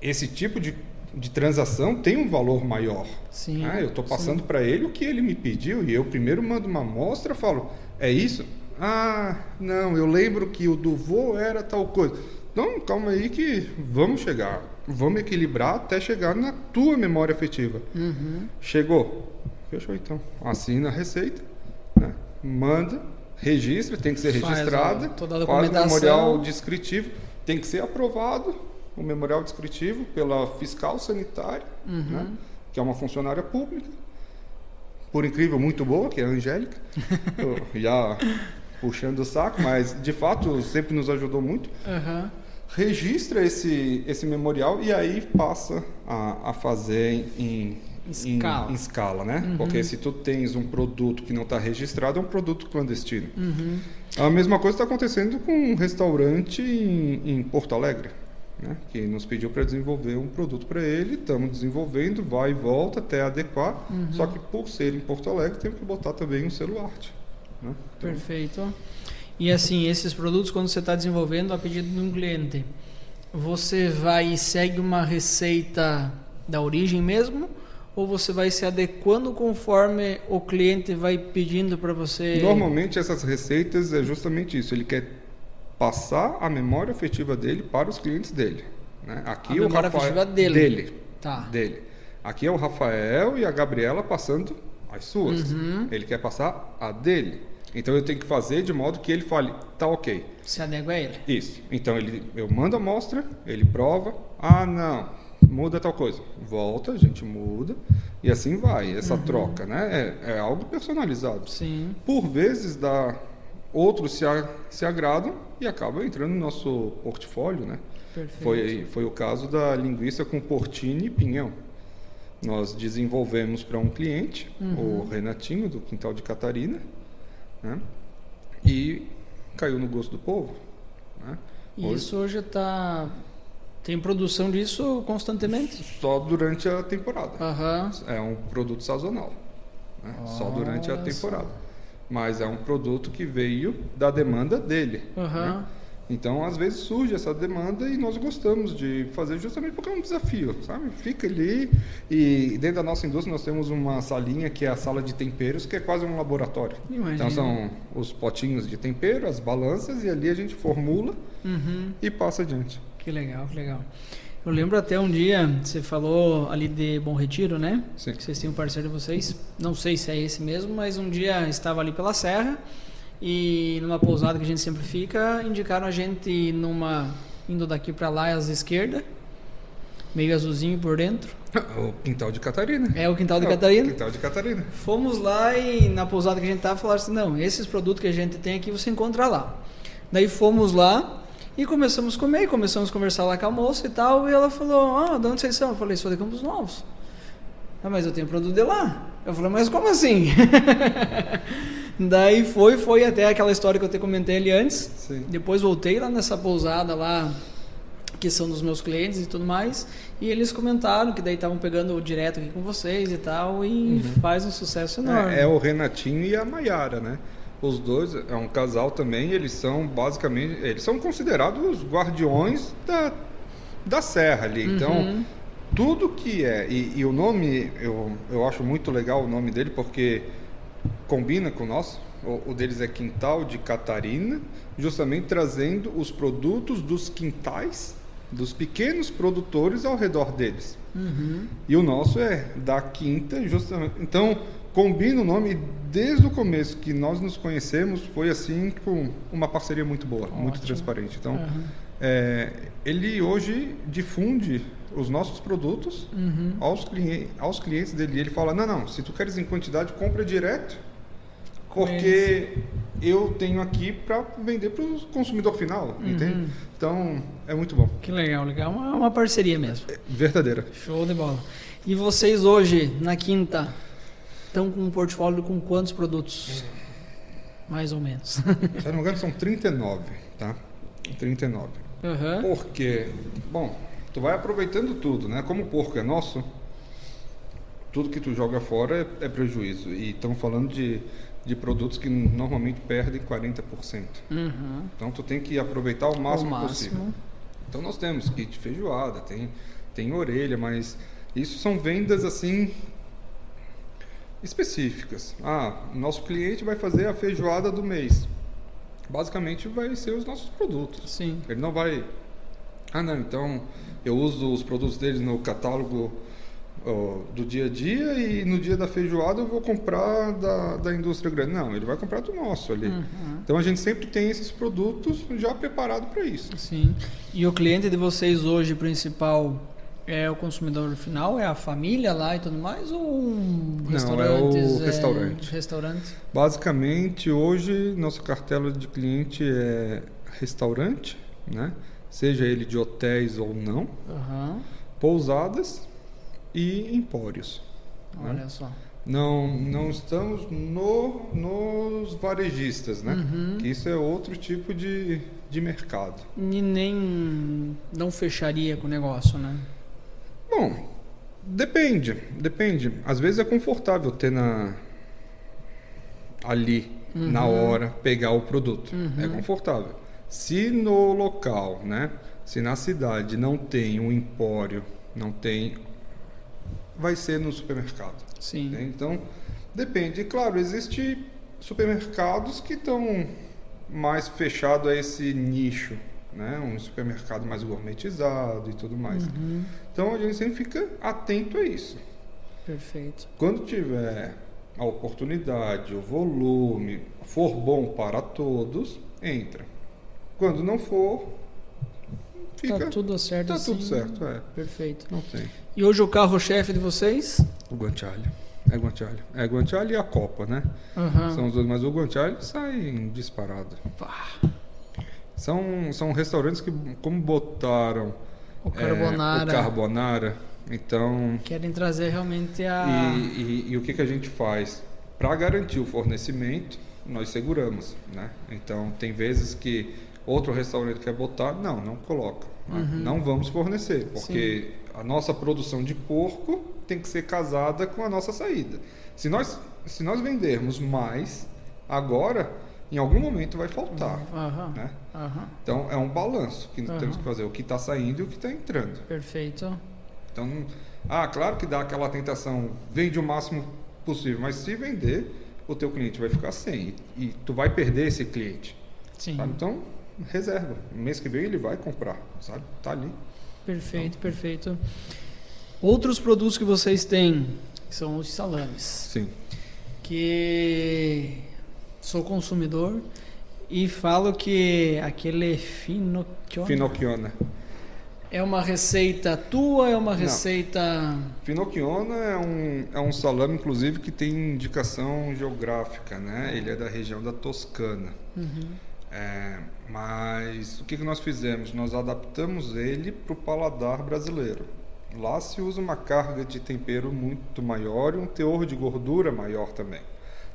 Esse tipo de transação tem um valor maior. Sim. Eu estou passando para ele o que ele me pediu e eu primeiro mando uma amostra e falo, é isso? Ah, não, eu lembro que o do vô era tal coisa. Então, calma aí que vamos chegar, vamos equilibrar até chegar na tua memória afetiva. Chegou, fechou então. Assina a receita, né? Manda, registra, tem que ser registrada, toda a faz o documentação. memorial descritivo, tem que ser aprovado o memorial descritivo pela fiscal sanitária, né? Que é uma funcionária pública, por incrível, muito boa, que é a Angélica, já puxando o saco, mas de fato sempre nos ajudou muito. Registra esse memorial e aí passa a fazer em escala, né? Porque se tu tens um produto que não está registrado, é um produto clandestino. A mesma coisa está acontecendo com um restaurante em Porto Alegre, né? Que nos pediu para desenvolver um produto para ele, estamos desenvolvendo, vai e volta até adequar, só que por ser em Porto Alegre, temos que botar também um selo arte. Né? Então, perfeito. E assim, esses produtos, quando você está desenvolvendo a pedido de um cliente, você vai e segue uma receita da origem mesmo? Ou você vai se adequando conforme o cliente vai pedindo para você? Normalmente essas receitas é justamente isso. Ele quer passar a memória afetiva dele para os clientes dele. Né? Aqui a memória afetiva dele. Tá. Dele. Aqui é o Rafael e a Gabriela passando as suas. Ele quer passar a dele. Então eu tenho que fazer de modo que ele fale, tá ok. Se adequa a ele. Isso. Então eu mando a amostra, ele prova. Ah, não, muda tal coisa. Volta, a gente muda. E assim vai, essa troca, né? É algo personalizado. Sim. Por vezes outros se agradam e acabam entrando no nosso portfólio, né? Perfeito. Foi o caso da linguiça com porcini e pinhão. Nós desenvolvemos para um cliente, o Renatinho, do Quintal de Catarina, né? E caiu no gosto do povo. Né? E isso hoje tem produção disso constantemente? Só durante a temporada. Uhum. É um produto sazonal. Né? Só durante a temporada. Mas é um produto que veio da demanda dele. Uhum. Né? Então, às vezes surge essa demanda e nós gostamos de fazer justamente porque é um desafio, sabe? Fica ali e dentro da nossa indústria nós temos uma salinha que é a sala de temperos, que é quase um laboratório. Imagina. Então, são os potinhos de tempero, as balanças e ali a gente formula e passa adiante. Que legal, que legal. Eu lembro até um dia, você falou ali de Bom Retiro, né? Sim. Que vocês têm um parceiro de vocês. Não sei se é esse mesmo, mas um dia estava ali pela Serra e numa pousada que a gente sempre fica, indicaram a gente indo daqui para lá às esquerda, meio azulzinho por dentro. O Quintal de Catarina. É o Quintal de Catarina. O Quintal de Catarina. Fomos lá e na pousada que a gente estava falaram assim, não, esses produtos que a gente tem aqui você encontra lá. Daí fomos lá e começamos a comer, começamos a conversar lá com a moça e tal, e ela falou, de onde vocês são? Eu falei, sou de Campos Novos. Ah, mas eu tenho produto de lá. Eu falei, mas como assim? Daí foi até aquela história que eu te comentei ali antes. Sim. Depois voltei lá nessa pousada lá, que são dos meus clientes e tudo mais, e eles comentaram que daí estavam pegando direto aqui com vocês e tal, e faz um sucesso enorme. É o Renatinho e a Maiara, né? Os dois é um casal também, eles são basicamente, eles são considerados os guardiões da serra ali. Então, tudo que é, e o nome, eu acho muito legal o nome dele, porque combina com o nosso. O deles é Quintal de Catarina, justamente trazendo os produtos dos quintais dos pequenos produtores ao redor deles. E o nosso é da Quinta, justamente. Então, combina o nome. Desde o começo que nós nos conhecemos, foi assim, com uma parceria muito boa, muito transparente. Então, ele hoje difunde os nossos produtos aos clientes dele. Ele fala, não, se tu queres em quantidade, compra direto, porque eu tenho aqui para vender para o consumidor final, entende? Então, é muito bom. Que legal. Uma parceria mesmo. Verdadeira. Show de bola. E vocês hoje, na Quinta, estão com um portfólio com quantos produtos? Mais ou menos. Se não me engano, são 39, tá? 39. Porque, bom, tu vai aproveitando tudo, né? Como o porco é nosso, tudo que tu joga fora é prejuízo. E estamos falando de produtos que normalmente perdem 40%. Então, tu tem que aproveitar o máximo possível. Então, nós temos kit de feijoada, tem orelha, mas isso são vendas, assim, específicas. Nosso cliente vai fazer a feijoada do mês. Basicamente, vai ser os nossos produtos. Sim. Ele não vai... então, eu uso os produtos deles no catálogo do dia a dia e no dia da feijoada eu vou comprar da indústria grande. Não, ele vai comprar do nosso ali. Então a gente sempre tem esses produtos já preparados para isso. Sim. E o cliente de vocês hoje principal é o consumidor final? É a família lá e tudo mais? Ou restaurantes? Não, é o restaurante. Restaurante? Basicamente, hoje, nossa cartela de cliente é restaurante, né? Seja ele de hotéis ou não, pousadas e empórios. Olha só. Não estamos nos varejistas, né? Que isso é outro tipo de mercado. E nem não fecharia com o negócio, né? Bom, depende. Às vezes é confortável ter ali, na hora, pegar o produto. É confortável. Se no local, né? Se na cidade não tem um empório, não tem... vai ser no supermercado. Sim. Né? Então, depende. E, claro, existem supermercados que estão mais fechados a esse nicho, né? Um supermercado mais gourmetizado e tudo mais. Então, a gente sempre fica atento a isso. Perfeito. Quando tiver a oportunidade, o volume, for bom para todos, entra. Quando não for, fica... Tá tudo certo Tá assim. tudo certo, Perfeito. Não tem. E hoje o carro-chefe de vocês? O guanciale. É guanciale e a copa, né? São os dois, mas o guanciale sai disparado. São restaurantes que, como botaram o carbonara, então... Querem trazer realmente a... E o que a gente faz? Para garantir o fornecimento, nós seguramos, né? Então, tem vezes que outro restaurante quer botar, não coloca. Não vamos fornecer, porque a nossa produção de porco tem que ser casada com a nossa saída. Se nós vendermos mais, agora, em algum momento vai faltar. Né? Então, é um balanço que nós temos que fazer, o que está saindo e o que está entrando. Perfeito. Então, claro que dá aquela tentação, vende o máximo possível, mas se vender, o teu cliente vai ficar sem e tu vai perder esse cliente. Sim. Sabe? Então, reserva. No mês que vem ele vai comprar, sabe? Tá ali. Perfeito, perfeito. Outros produtos que vocês têm são os salames. Sim. Que sou consumidor e falo que aquele finocchione é uma receita tua, é uma receita... Finocchione é um salame, inclusive, que tem indicação geográfica, né? Ele é da região da Toscana. Mas o que nós fizemos? Nós adaptamos ele para o paladar brasileiro. Lá se usa uma carga de tempero muito maior e um teor de gordura maior também.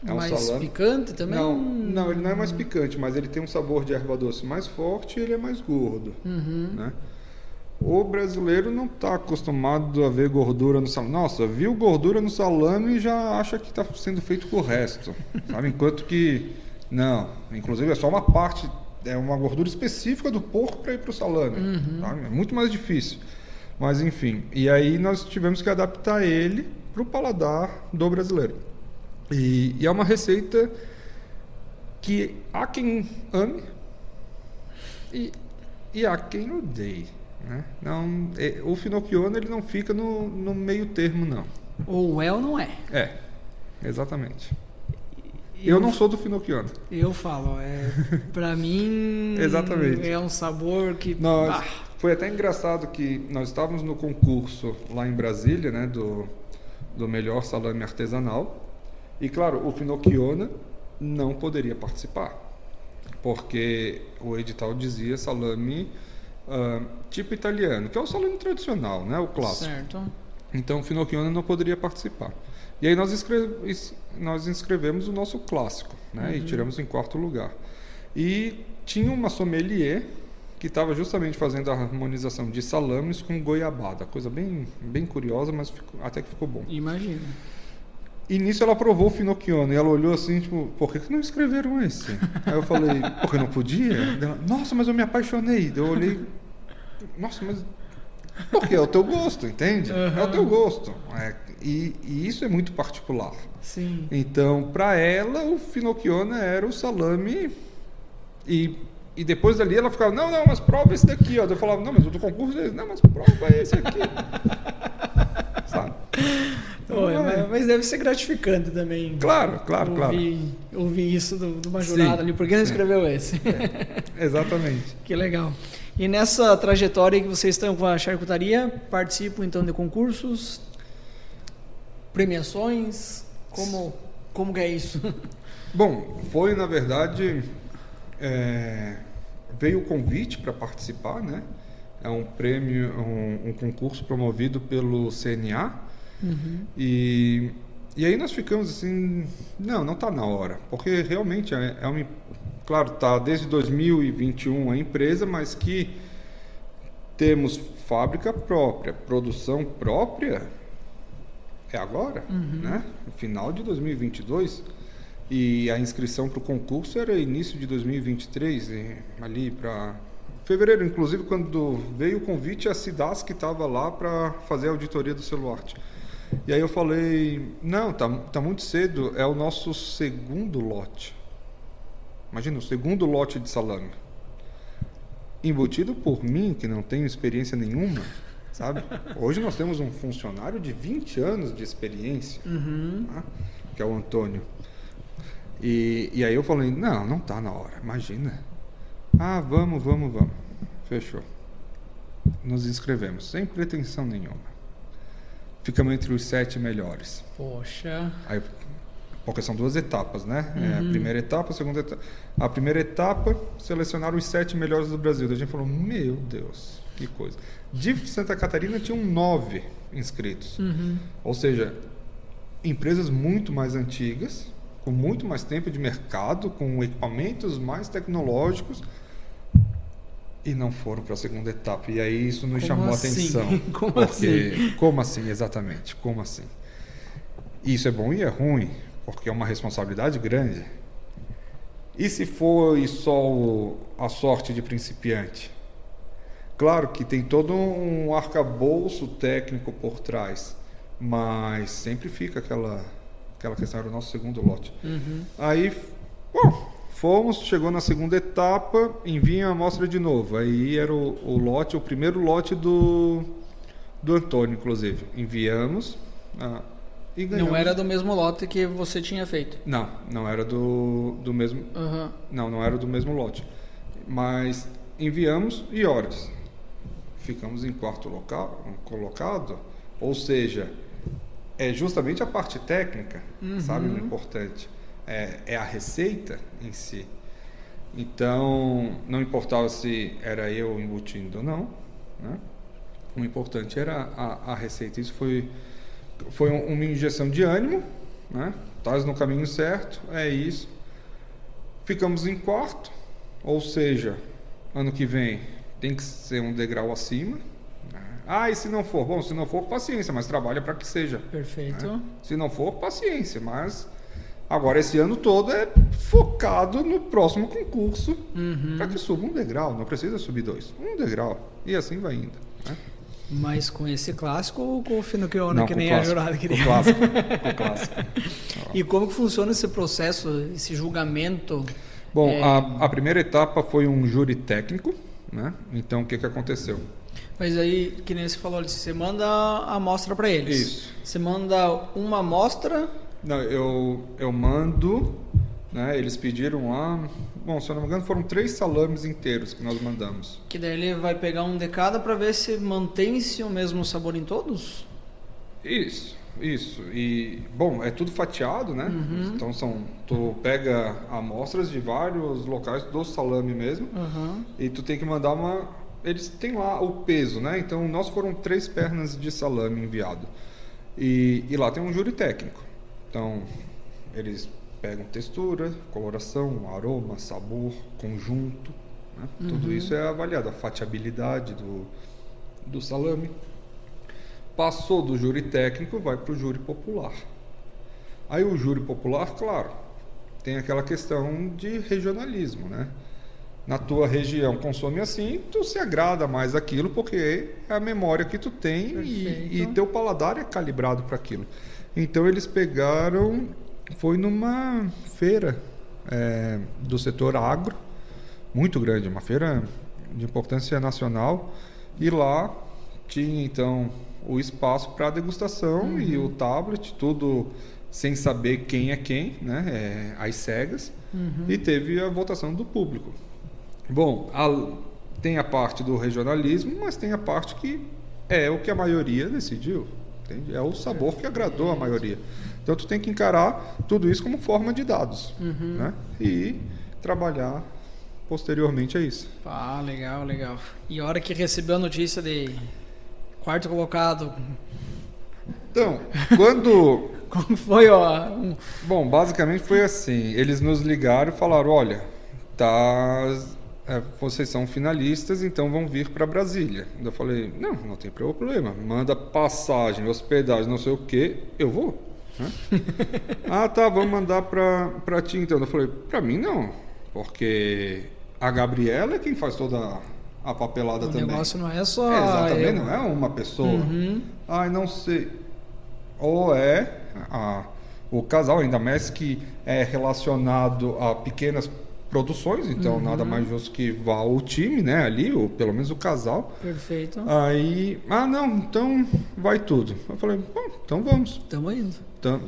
É mais um salame... picante também? Não, ele não é mais picante, mas ele tem um sabor de erva doce mais forte e ele é mais gordo. Né? O brasileiro não está acostumado a ver gordura no salame. Nossa, viu gordura no salame e já acha que está sendo feito com o resto. Sabe? Enquanto que Não, inclusive é só uma parte, é uma gordura específica do porco para ir para o salame. Tá? É muito mais difícil. Mas enfim, e aí nós tivemos que adaptar ele para o paladar do brasileiro. E é uma receita que há quem ame e há quem odeie. Né? Não, o finocchione ele não fica no meio termo, não. Ou é ou não é. É, exatamente. Eu não sou do finocchione. Eu falo, pra mim Exatamente. é um sabor que... Foi até engraçado que nós estávamos no concurso lá em Brasília, né, do melhor salame artesanal. E claro, o finocchione não poderia participar, porque o edital dizia salame tipo italiano, que é o salame tradicional, né, o clássico. Certo. Então o finocchione não poderia participar. E aí nós inscrevemos o nosso clássico, né, e tiramos em 4º lugar. E tinha uma sommelier que estava justamente fazendo a harmonização de salames com goiabada, coisa bem, bem curiosa, mas até que ficou bom. Imagina. E nisso ela provou o finocchione e ela olhou assim, tipo, por que não escreveram esse? Aí eu falei, porque não podia? Ela, nossa, mas eu me apaixonei. Eu olhei, nossa, mas porque é o teu gosto, entende? É o teu gosto. E isso é muito particular. Sim. Então, para ela, o finocchione era o salame e depois dali ela ficava, não, mas prova esse daqui, ó. Eu falava, não, mas o do concurso é esse. Não, mas prova esse aqui. Sabe? Mas deve ser gratificante também. Claro. Ouvir isso de uma jurada ali. Por que não escreveu esse? Exatamente. Que legal. E nessa trajetória que vocês estão com a charcutaria, participam então de concursos, premiações? Como que é isso? Bom, foi na verdade... veio o convite para participar, né? É um prêmio, um concurso promovido pelo CNA. E aí nós ficamos assim, não está na hora, porque realmente claro, está desde 2021 a empresa, mas que temos fábrica própria, produção própria, é agora, né? No final de 2022. E a inscrição para o concurso era início de 2023, ali para fevereiro, inclusive quando veio o convite, a Cidasc estava lá para fazer a auditoria do Celuarte. E aí eu falei, não, tá muito cedo, é o nosso segundo lote. Imagina, o segundo lote de salame. Embutido por mim, que não tenho experiência nenhuma, sabe? Hoje nós temos um funcionário de 20 anos de experiência, tá? Que é o Antônio. E aí eu falei, não tá na hora, imagina. Vamos. Fechou. Nos inscrevemos, sem pretensão nenhuma. Ficamos entre os 7 melhores. Poxa. Aí, porque são 2 etapas, né? A primeira etapa, a segunda etapa. A primeira etapa, selecionaram os 7 melhores do Brasil. A gente falou, meu Deus, que coisa. De Santa Catarina tinham 9 inscritos. Ou seja, empresas muito mais antigas, com muito mais tempo de mercado, com equipamentos mais tecnológicos, e não foram para a segunda etapa. E aí isso nos chamou a atenção. Como assim, exatamente? Como assim? Isso é bom e é ruim, porque é uma responsabilidade grande. E se for só a sorte de principiante? Claro que tem todo um arcabouço técnico por trás, mas sempre fica aquela questão, era o nosso segundo lote. Aí, chegou na segunda etapa, envia a amostra de novo. Aí era o primeiro lote do Antônio, inclusive. Enviamos e ganhamos. Não era do mesmo lote que você tinha feito? Não era do mesmo. Não era do mesmo lote. Mas enviamos e ordens. Ficamos em 4º colocado, ou seja, é justamente a parte técnica, sabe, o importante. É a receita em si. Então, não importava se era eu embutindo ou não, né? O importante era a receita. Isso foi uma injeção de ânimo, né? Estás no caminho certo, é isso. Ficamos em 4º, ou seja, ano que vem tem que ser um degrau acima. E se não for? Bom, se não for, paciência, mas trabalha para que seja. Perfeito. Né? Se não for, paciência, mas Agora, esse ano todo é focado no próximo concurso para que suba um degrau. Não precisa subir 2, um degrau. E assim vai indo. Né? Mas com esse clássico ou com o Finocchione, Não, que com nem clássico, a jurada queria? Com clássico. Com clássico. E como que funciona esse processo, esse julgamento? Bom, a primeira etapa foi um júri técnico. Né? Então, o que aconteceu? Mas aí, que nem você falou, você manda a amostra para eles. Isso. Você manda uma amostra... Não, eu mando, né? Eles pediram lá, bom, se eu não me engano, foram 3 salames inteiros que nós mandamos. Que daí ele vai pegar um de cada para ver se mantém-se o mesmo sabor em todos? Isso. E, bom, é tudo fatiado, né? Então, tu pega amostras de vários locais do salame mesmo, e tu tem que mandar eles têm lá o peso, né? Então, nós foram 3 pernas de salame enviado. E lá tem um júri técnico. Então, eles pegam textura, coloração, aroma, sabor, conjunto, né? Tudo isso é avaliado, a fatiabilidade do salame. Passou do júri técnico, vai para o júri popular. Aí o júri popular, claro, tem aquela questão de regionalismo, né? Na tua região consome assim, tu se agrada mais aquilo porque é a memória que tu tem e teu paladar é calibrado para aquilo. Então eles pegaram, foi numa feira do setor agro, muito grande, uma feira de importância nacional, e lá tinha então o espaço para degustação e o tablet, tudo sem saber quem é quem, né? Às cegas, e teve a votação do público. Bom, tem a parte do regionalismo, mas tem a parte que é o que a maioria decidiu, entende? É o sabor que agradou a maioria. Então tu tem que encarar tudo isso como forma de dados, né? E trabalhar posteriormente a isso. Ah, legal. E a hora que recebeu a notícia de quarto colocado... Então, quando... Como foi, Bom, basicamente foi assim. Eles nos ligaram e falaram, olha, vocês são finalistas, então vão vir para Brasília. Eu falei, não tem problema. Manda passagem, hospedagem, não sei o que, eu vou. Né? Vamos mandar para ti então. Eu falei, para mim não, porque a Gabriela é quem faz toda a papelada também. O negócio não é só... exatamente, não é uma pessoa. Não sei. Ou o casal, ainda mais que é relacionado a pequenas produções, então nada mais justo que vá o time, né, ali, ou pelo menos o casal. Perfeito. Aí, então vai tudo. Eu falei, bom, então vamos.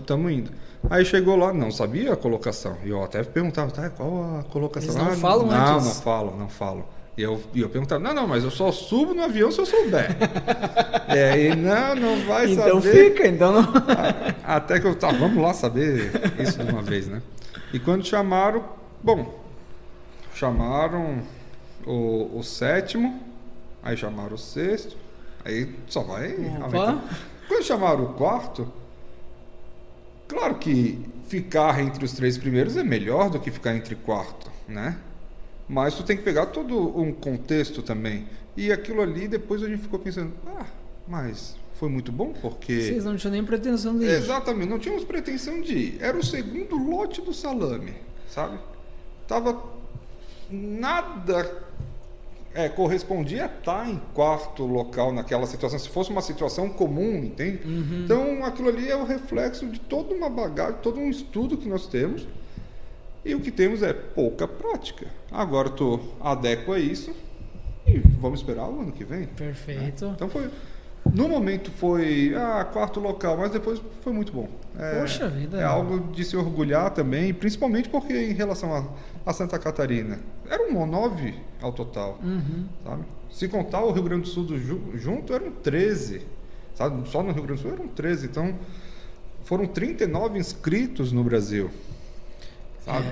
Tamo indo. Aí chegou lá, não sabia a colocação. E eu até perguntava, qual a colocação? Eles não falam antes? Não falam. E eu perguntava, não, mas eu só subo no avião se eu souber. E aí, não vai saber. Então fica, então não... Até que vamos lá saber isso de uma vez, né? E quando chamaram o 7º, aí chamaram o 6º, aí só vai aumentando. Quando chamaram o 4º, claro que ficar entre os 3 primeiros é melhor do que ficar entre 4º, né? Mas tu tem que pegar todo um contexto também. E aquilo ali, depois a gente ficou pensando, mas foi muito bom porque... Vocês não tinham nem pretensão de ir. Exatamente, não tínhamos pretensão de ir. Era o 2º lote do salame, sabe? Nada correspondia a estar em 4º local naquela situação, se fosse uma situação comum, entende? Então aquilo ali é o reflexo de toda uma bagagem, todo um estudo que nós temos, e o que temos é pouca prática. Agora tu adequa isso e vamos esperar o ano que vem. Perfeito. Então no momento foi 4º local, mas depois foi muito bom. Poxa vida. É algo de se orgulhar também, principalmente porque em relação a Santa Catarina, era um 9 ao total, sabe? Se contar o Rio Grande do Sul junto, eram 13, sabe? Só no Rio Grande do Sul eram 13, então foram 39 inscritos no Brasil, sabe?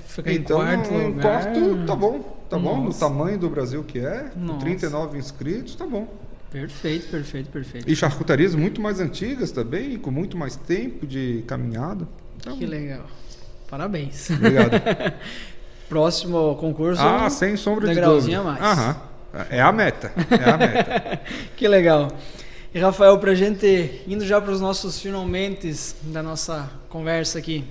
Fica em então, quarto em lugar. quarto, tá bom, Nossa. No tamanho do Brasil que é, com Nossa. 39 inscritos, tá bom. Perfeito. E charcutarias muito mais antigas também, com muito mais tempo de caminhada. Então, Que legal. Parabéns. obrigado. Próximo concurso. Sem sombra de degrauzinho dúvida. a mais. É a meta. Que legal. E Rafael, pra gente indo já para os nossos finalmente da nossa conversa aqui,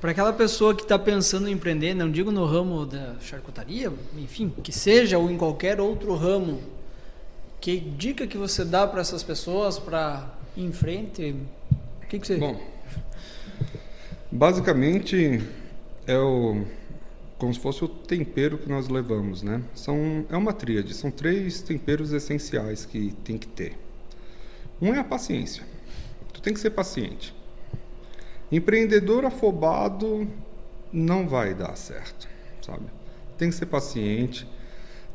Para aquela pessoa que está pensando em empreender, não digo no ramo da charcutaria, enfim, que seja ou em qualquer outro ramo, que dica que você dá para essas pessoas para ir em frente? O que você... Bom, basicamente como se fosse o tempero que nós levamos, né? É uma tríade, são 3 temperos essenciais que tem que ter. Um é a paciência. Tu tem que ser paciente. Empreendedor afobado não vai dar certo, sabe? Tem que ser paciente.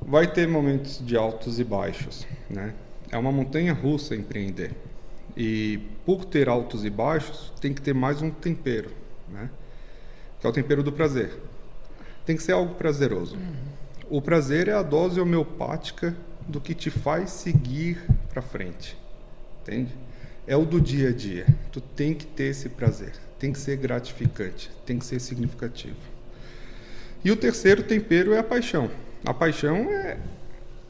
Vai ter momentos de altos e baixos, né? É uma montanha russa empreender. E por ter altos e baixos, tem que ter mais um tempero, né? Que é o tempero do prazer. Tem que ser algo prazeroso. O prazer é a dose homeopática do que te faz seguir para frente, entende? É o do dia a dia. Tu tem que ter esse prazer. Tem que ser gratificante. Tem que ser significativo. E o terceiro tempero é a paixão. A paixão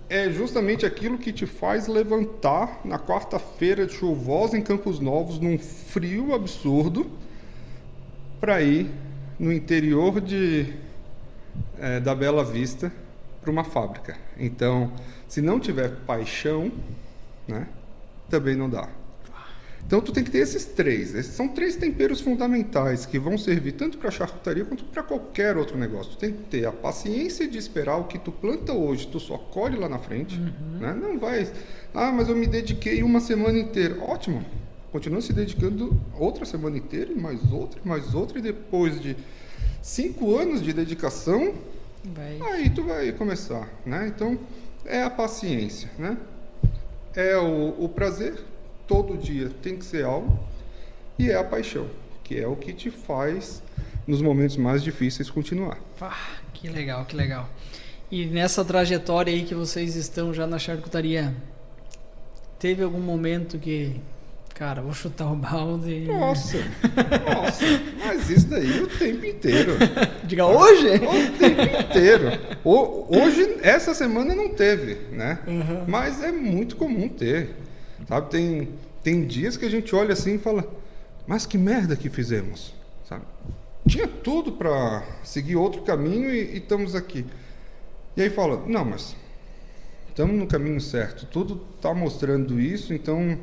é justamente aquilo que te faz levantar na quarta-feira chuvosa em Campos Novos, num frio absurdo, para ir no interior da Bela Vista para uma fábrica. Então, se não tiver paixão, né, também não dá. Então, tu tem que ter esses 3. Esses são 3 temperos fundamentais que vão servir tanto para a charcutaria quanto para qualquer outro negócio. Tu tem que ter a paciência de esperar o que tu planta hoje, tu só colhe lá na frente. Né? Não vai... mas eu me dediquei uma semana inteira. Ótimo. Continua se dedicando outra semana inteira, e mais outra, e depois de 5 anos de dedicação, aí tu vai começar. Né? Então, é a paciência. Né? É o prazer. Todo dia tem que ser algo, e é a paixão, que é o que te faz, nos momentos mais difíceis, continuar. Que legal, que legal. E nessa trajetória aí que vocês estão já na charcutaria, teve algum momento que, cara, vou chutar o balde? Nossa, mas isso daí o tempo inteiro. Diga hoje? O tempo inteiro. Hoje, essa semana não teve, né? Mas é muito comum ter. Sabe, tem dias que a gente olha assim e fala, mas que merda que fizemos, sabe? Tinha tudo para seguir outro caminho e estamos aqui. E aí fala, não, mas estamos no caminho certo, tudo está mostrando isso, então...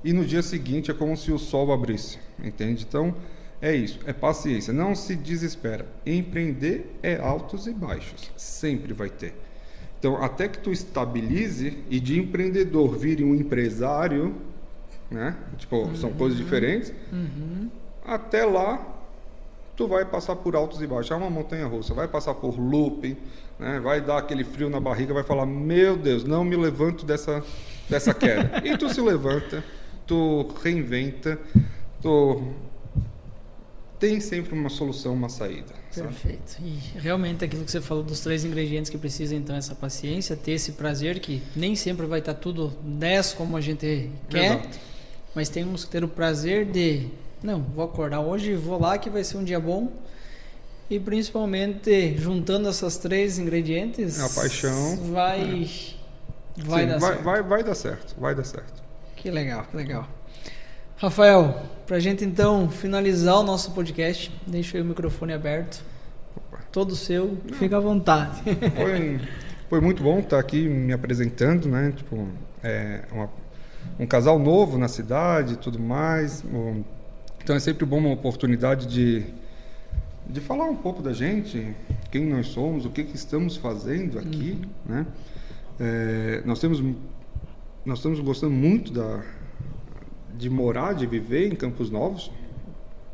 E no dia seguinte é como se o sol abrisse, entende? Então, é isso, é paciência, não se desespera. Empreender é altos e baixos, sempre vai ter. Então, até que tu estabilize e de empreendedor vire um empresário, né? Tipo, são coisas diferentes. Até lá, tu vai passar por altos e baixos. É uma montanha russa. Vai passar por looping, né? Vai dar aquele frio na barriga, vai falar, meu Deus, não me levanto dessa queda. E tu se levanta, tu reinventa, tem sempre uma solução, uma saída. Perfeito. Sabe? E realmente aquilo que você falou dos 3 ingredientes que precisam, então, essa paciência, ter esse prazer, que nem sempre vai estar tudo 10 como a gente quer. Exato. Mas temos que ter o prazer de, não, vou acordar hoje, vou lá que vai ser um dia bom. E principalmente juntando essas 3 ingredientes, a paixão vai dar certo. Vai dar certo, vai dar certo. Que legal, que legal. Rafael, para a gente então finalizar o nosso podcast, deixa aí o microfone aberto. Opa. Todo seu, fica à vontade. Foi muito bom estar aqui me apresentando, né? Tipo, um casal novo na cidade e tudo mais. Então é sempre bom uma oportunidade de falar um pouco da gente, quem nós somos, o que estamos fazendo aqui, né? Nós estamos gostando muito de morar, de viver em Campos Novos.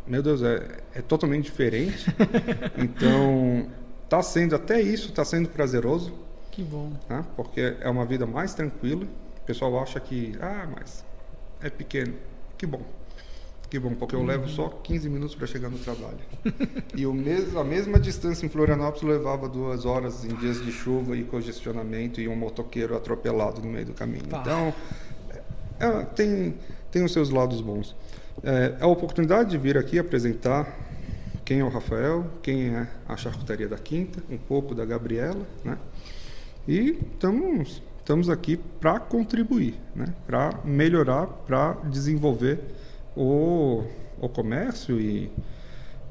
Meu Deus, é totalmente diferente. Então, até isso está sendo prazeroso. Que bom. Tá? Porque é uma vida mais tranquila. O pessoal acha que, mas é pequeno. Que bom. Que bom, porque eu levo só 15 minutos para chegar no trabalho. E a mesma distância em Florianópolis levava 2 horas em dias de chuva e congestionamento e um motoqueiro atropelado no meio do caminho. Então, tem os seus lados bons. A oportunidade de vir aqui apresentar quem é o Rafael, quem é a Charcutaria da Quinta, um pouco da Gabriela, né? E estamos aqui para contribuir, né? Para melhorar, para desenvolver o comércio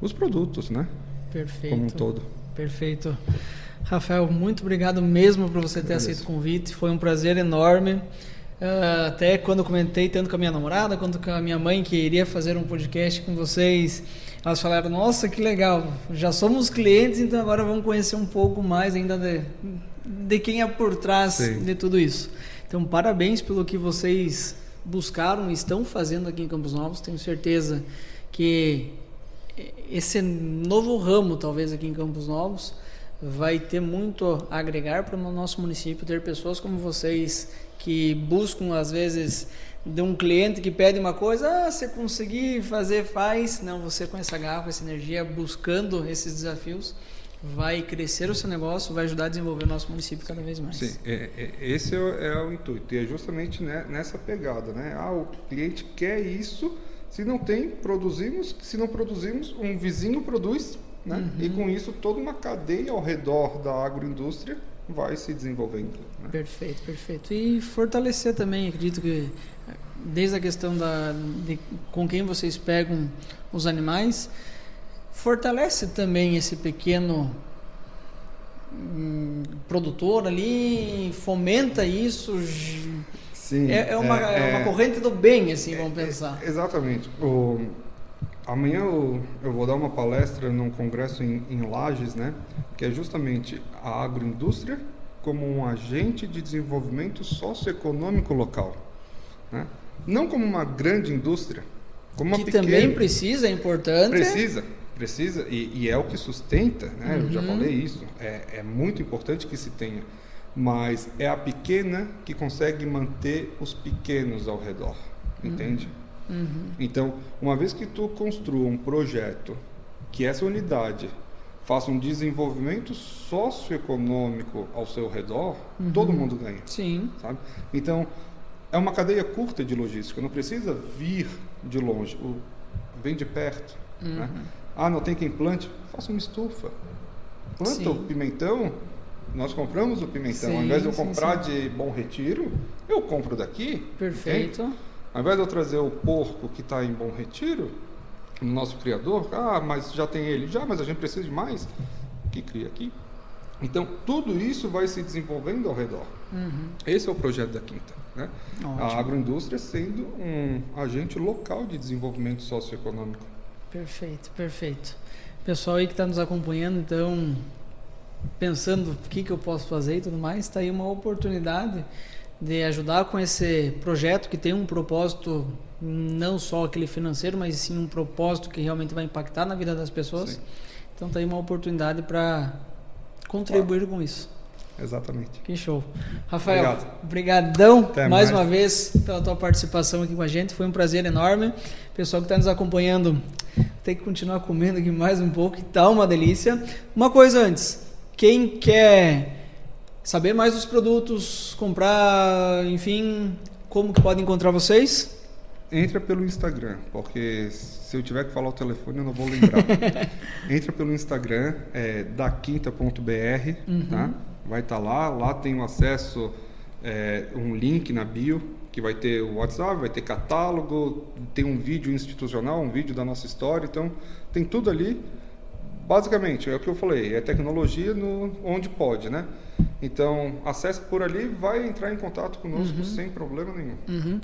os produtos, né? Perfeito. Como um todo. Perfeito. Rafael, muito obrigado mesmo por você ter aceito o convite. Foi um prazer enorme. Até quando eu comentei tanto com a minha namorada quanto com a minha mãe que iria fazer um podcast com vocês, elas falaram, nossa, que legal, já somos clientes, então agora vamos conhecer um pouco mais ainda de quem é por trás Sim. de tudo isso. Então, parabéns pelo que vocês buscaram e estão fazendo aqui em Campos Novos. Tenho certeza que esse novo ramo, talvez, aqui em Campos Novos, vai ter muito a agregar para o nosso município, ter pessoas como vocês que buscam, às vezes, de um cliente que pede uma coisa, se conseguir fazer, faz. Não, você com essa garra, com essa energia, buscando esses desafios, vai crescer o seu negócio, vai ajudar a desenvolver o nosso município cada vez mais. Sim, esse é o intuito, e é justamente nessa pegada, né? O cliente quer isso, se não tem, produzimos, se não produzimos, um vizinho produz, né? E com isso toda uma cadeia ao redor da agroindústria vai se desenvolvendo. Né? Perfeito, perfeito. E fortalecer também, acredito que desde a questão de com quem vocês pegam os animais, fortalece também esse pequeno produtor ali, fomenta isso. Sim, é uma corrente do bem, assim, vamos pensar. Exatamente. Amanhã eu vou dar uma palestra num congresso em Lages, né, que é justamente a agroindústria como um agente de desenvolvimento socioeconômico local, né? Não como uma grande indústria, como uma pequena. Que também precisa, é importante. Precisa e é o que sustenta, né? Eu já falei isso, é muito importante que se tenha, mas é a pequena que consegue manter os pequenos ao redor, entende? Então, uma vez que tu construa um projeto que essa unidade faça um desenvolvimento socioeconômico ao seu redor, todo mundo ganha. Sim. Sabe? Então, é uma cadeia curta de logística, não precisa vir de longe, vem de perto. Né? Não tem quem plante? Faça uma estufa. Planta o pimentão, nós compramos o pimentão. Ao invés de eu comprar de Bom Retiro, eu compro daqui. Perfeito. Entende? Ao invés de eu trazer o porco que está em Bom Retiro, no nosso criador, mas já tem ele, mas a gente precisa de mais, que cria aqui. Então, tudo isso vai se desenvolvendo ao redor. Esse é o projeto da Quinta. Né? A agroindústria sendo um agente local de desenvolvimento socioeconômico. Perfeito, perfeito. Pessoal aí que está nos acompanhando, então, pensando o que eu posso fazer e tudo mais, está aí uma oportunidade de ajudar com esse projeto que tem um propósito, não só aquele financeiro, mas sim um propósito que realmente vai impactar na vida das pessoas. Sim. Então está aí uma oportunidade para contribuir com isso. Exatamente. Que show. Rafael, obrigadão mais uma vez pela tua participação aqui com a gente. Foi um prazer enorme. Pessoal que está nos acompanhando, tem que continuar comendo aqui mais um pouco, que tá uma delícia. Uma coisa antes, quem quer saber mais dos produtos, comprar, enfim, como que pode encontrar vocês? Entra pelo Instagram, porque se eu tiver que falar o telefone eu não vou lembrar. Entra pelo Instagram, daquinta.br, tá? Vai estar lá tem um acesso, um link na bio, que vai ter o WhatsApp, vai ter catálogo, tem um vídeo institucional, um vídeo da nossa história, então tem tudo ali. Basicamente, é o que eu falei, é tecnologia onde pode, né? Então, acessa por ali, vai entrar em contato conosco sem problema nenhum.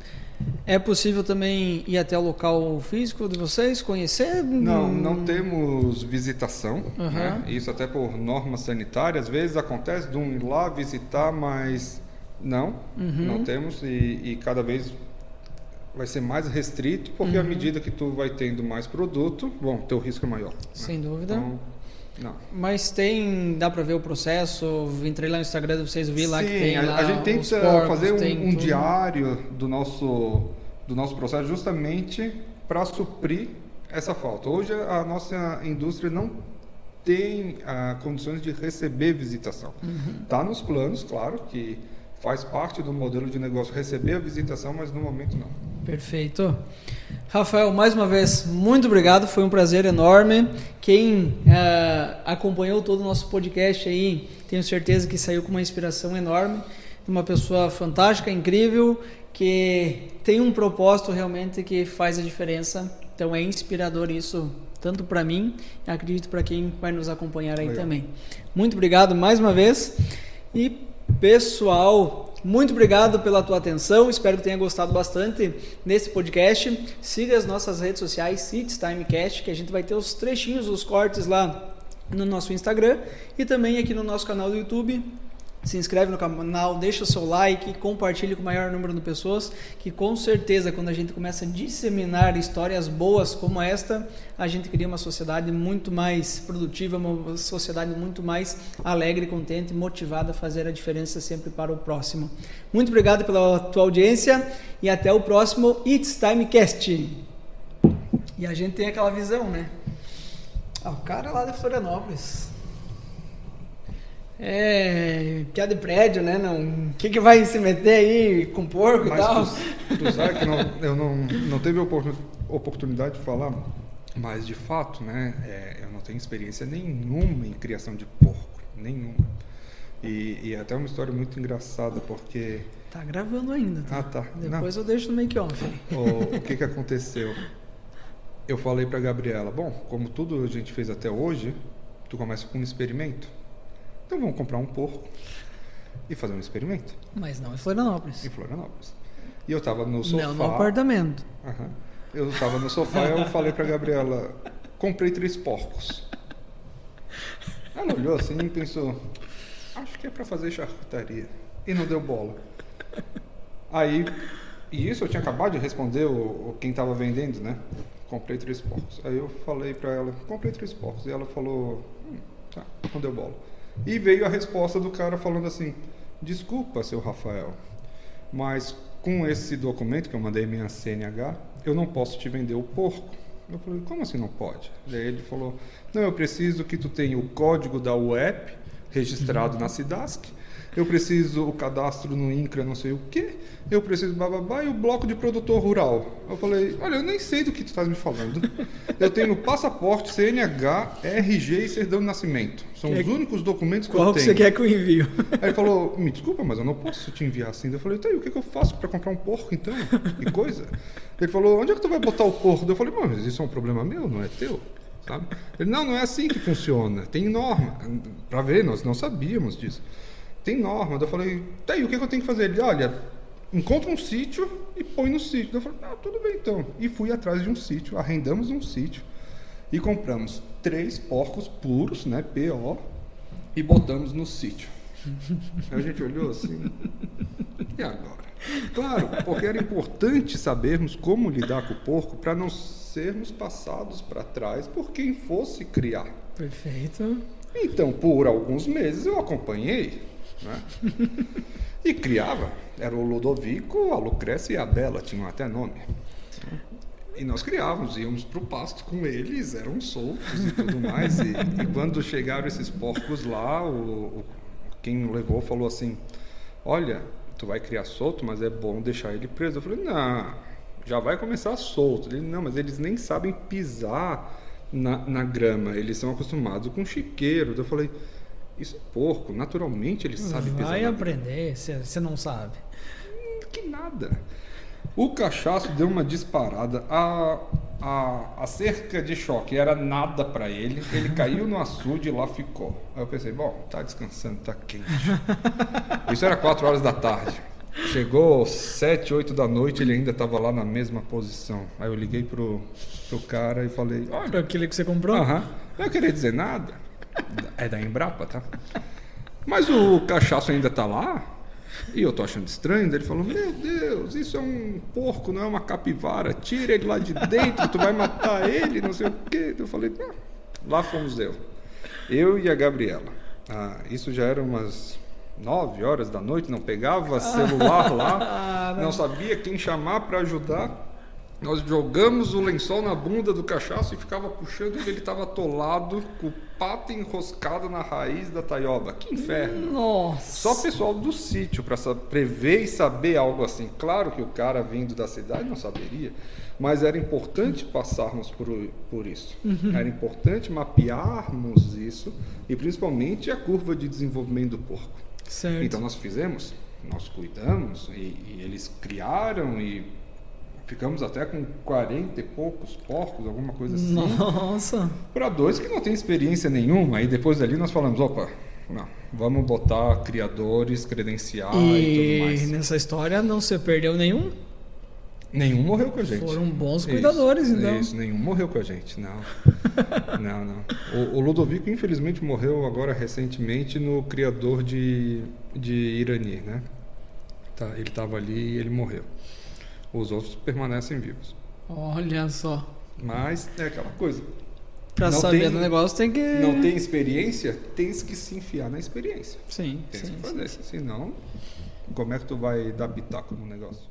É possível também ir até o local físico de vocês, conhecer? Não temos visitação, né? Isso até por normas sanitárias. Às vezes acontece de um ir lá visitar, mas não temos e cada vez vai ser mais restrito, porque à medida que tu vai tendo mais produto, teu risco é maior. Sem dúvida. Então, não. Mas dá para ver o processo? Entrei lá no Instagram de vocês, vi lá que tem lá a gente tenta porcos, fazer um diário do nosso processo justamente para suprir essa falta. Hoje a nossa indústria não tem condições de receber visitação. Está nos planos, claro, que faz parte do modelo de negócio receber a visitação, mas no momento não. Perfeito. Rafael, mais uma vez, muito obrigado, foi um prazer enorme. Quem acompanhou todo o nosso podcast aí, tenho certeza que saiu com uma inspiração enorme, uma pessoa fantástica, incrível, que tem um propósito realmente que faz a diferença. Então é inspirador isso tanto para mim, e acredito para quem vai nos acompanhar aí também. Muito obrigado mais uma vez. E pessoal, muito obrigado pela tua atenção, espero que tenha gostado bastante desse podcast. Siga as nossas redes sociais, It's Timecast, que a gente vai ter os trechinhos, os cortes lá no nosso Instagram e também aqui no nosso canal do YouTube. Se inscreve no canal, deixa o seu like, compartilhe com o maior número de pessoas, que com certeza quando a gente começa a disseminar histórias boas como esta, a gente cria uma sociedade muito mais produtiva, uma sociedade muito mais alegre, contente, motivada a fazer a diferença sempre para o próximo. Muito obrigado pela tua audiência e até o próximo It's Timecast. E a gente tem aquela visão, né? O cara lá de Florianópolis... piada de prédio, né? O que vai se meter aí com porco e tal? Tu sabe que eu não teve oportunidade de falar, mas de fato, né? Eu não tenho experiência nenhuma em criação de porco, nenhuma. E até uma história muito engraçada, porque... Tá gravando ainda. Tá? Tá. Depois eu deixo no make-off. O que aconteceu? Eu falei pra Gabriela, bom, como tudo a gente fez até hoje, tu começa com um experimento. Então vamos comprar um porco e fazer um experimento. Mas não em Florianópolis. Em Florianópolis. E eu estava no sofá. Não no apartamento. Eu estava no sofá e eu falei para Gabriela, comprei 3 porcos. Ela olhou assim e pensou, acho que é para fazer charcutaria. E não deu bola. Aí, e isso eu tinha acabado de responder quem estava vendendo, né? Comprei 3 porcos. Aí eu falei para ela, comprei 3 porcos. E ela falou, tá, não deu bola. E veio a resposta do cara falando assim, desculpa, seu Rafael, mas com esse documento que eu mandei minha CNH, eu não posso te vender o porco. Eu falei, como assim não pode? Daí ele falou, não, eu preciso que tu tenha o código da UEP registrado na SIDASC, eu preciso o cadastro no INCRA não sei o quê, eu preciso bababá e o bloco de produtor rural. Eu falei, olha, eu nem sei do que tu estás me falando. Eu tenho passaporte, CNH, RG e certidão de nascimento. São os únicos documentos que eu tenho. Qual que você quer que eu envio? Aí ele falou, me desculpa, mas eu não posso te enviar assim. Eu falei, tá, e o que eu faço para comprar um porco então? Que coisa? Ele falou, onde é que tu vai botar o porco? Eu falei, mas isso é um problema meu, não é teu. Sabe? Ele, não é assim que funciona. Tem norma. Para ver, nós não sabíamos disso. Tem norma. Eu falei, tá aí, o que eu tenho que fazer? Ele, olha, encontra um sítio e põe no sítio. Eu falei, tudo bem então. E fui atrás de um sítio, arrendamos um sítio e compramos 3 porcos puros, né, PO, e botamos no sítio. Aí a gente olhou assim, e agora? Claro, porque era importante sabermos como lidar com o porco para não sermos passados para trás por quem fosse criar. Perfeito. Então, por alguns meses eu acompanhei, né? E criava. Era o Ludovico, a Lucrécia e a Bela, tinham até nome. E nós criávamos, íamos para o pasto com eles, eram soltos e tudo mais. E quando chegaram esses porcos lá, quem levou falou assim, olha, tu vai criar solto, mas é bom deixar ele preso. Eu falei, não, já vai começar solto. Ele, não, mas eles nem sabem pisar na grama, eles são acostumados com chiqueiro. Eu falei, isso é porco, naturalmente eles sabem pisar. Vai aprender, você não sabe. Que nada. O cachaço deu uma disparada, a cerca de choque era nada para ele, ele caiu no açude e lá ficou. Aí eu pensei, bom, tá descansando, tá quente. Isso era 4 horas da tarde. Chegou 7, 8 da noite, ele ainda estava lá na mesma posição. Aí eu liguei pro cara e falei, olha, aquele que você comprou? Não queria dizer nada. É da Embrapa, tá? Mas o cachaço ainda tá lá? E eu tô achando estranho. Ele falou, meu Deus, isso é um porco, não é uma capivara. Tira ele lá de dentro, tu vai matar ele, não sei o quê. Eu falei, lá fomos eu e a Gabriela. Isso já era umas 9 horas da noite, não pegava celular lá, não sabia quem chamar para ajudar. Nós jogamos o lençol na bunda do cachaço e ficava puxando e ele estava atolado, com o pato enroscado na raiz da taioba. Que inferno! Nossa! Só o pessoal do sítio para prever e saber algo assim. Claro que o cara vindo da cidade não saberia, mas era importante passarmos por isso. Era importante mapearmos isso e principalmente a curva de desenvolvimento do porco. Certo. Então nós cuidamos e eles criaram e Ficamos até com 40 e poucos porcos, alguma coisa assim. Nossa! Para 2 que não tem experiência nenhuma. Aí depois dali nós falamos, opa, não, vamos botar criadores, credenciar e tudo mais. E nessa história não se perdeu nenhum? Nenhum morreu com a gente. Foram bons cuidadores, então. Isso, nenhum morreu com a gente, não. Não. O Ludovico, infelizmente, morreu agora recentemente no criador de Irani, né? Tá, ele estava ali e ele morreu. Os outros permanecem vivos. Olha só. Mas é aquela coisa. Pra saber do negócio tem que... Não tem experiência, tens que se enfiar na experiência. Sim, Tens sim. que fazer. Senão, como é que tu vai dar pitaco no negócio?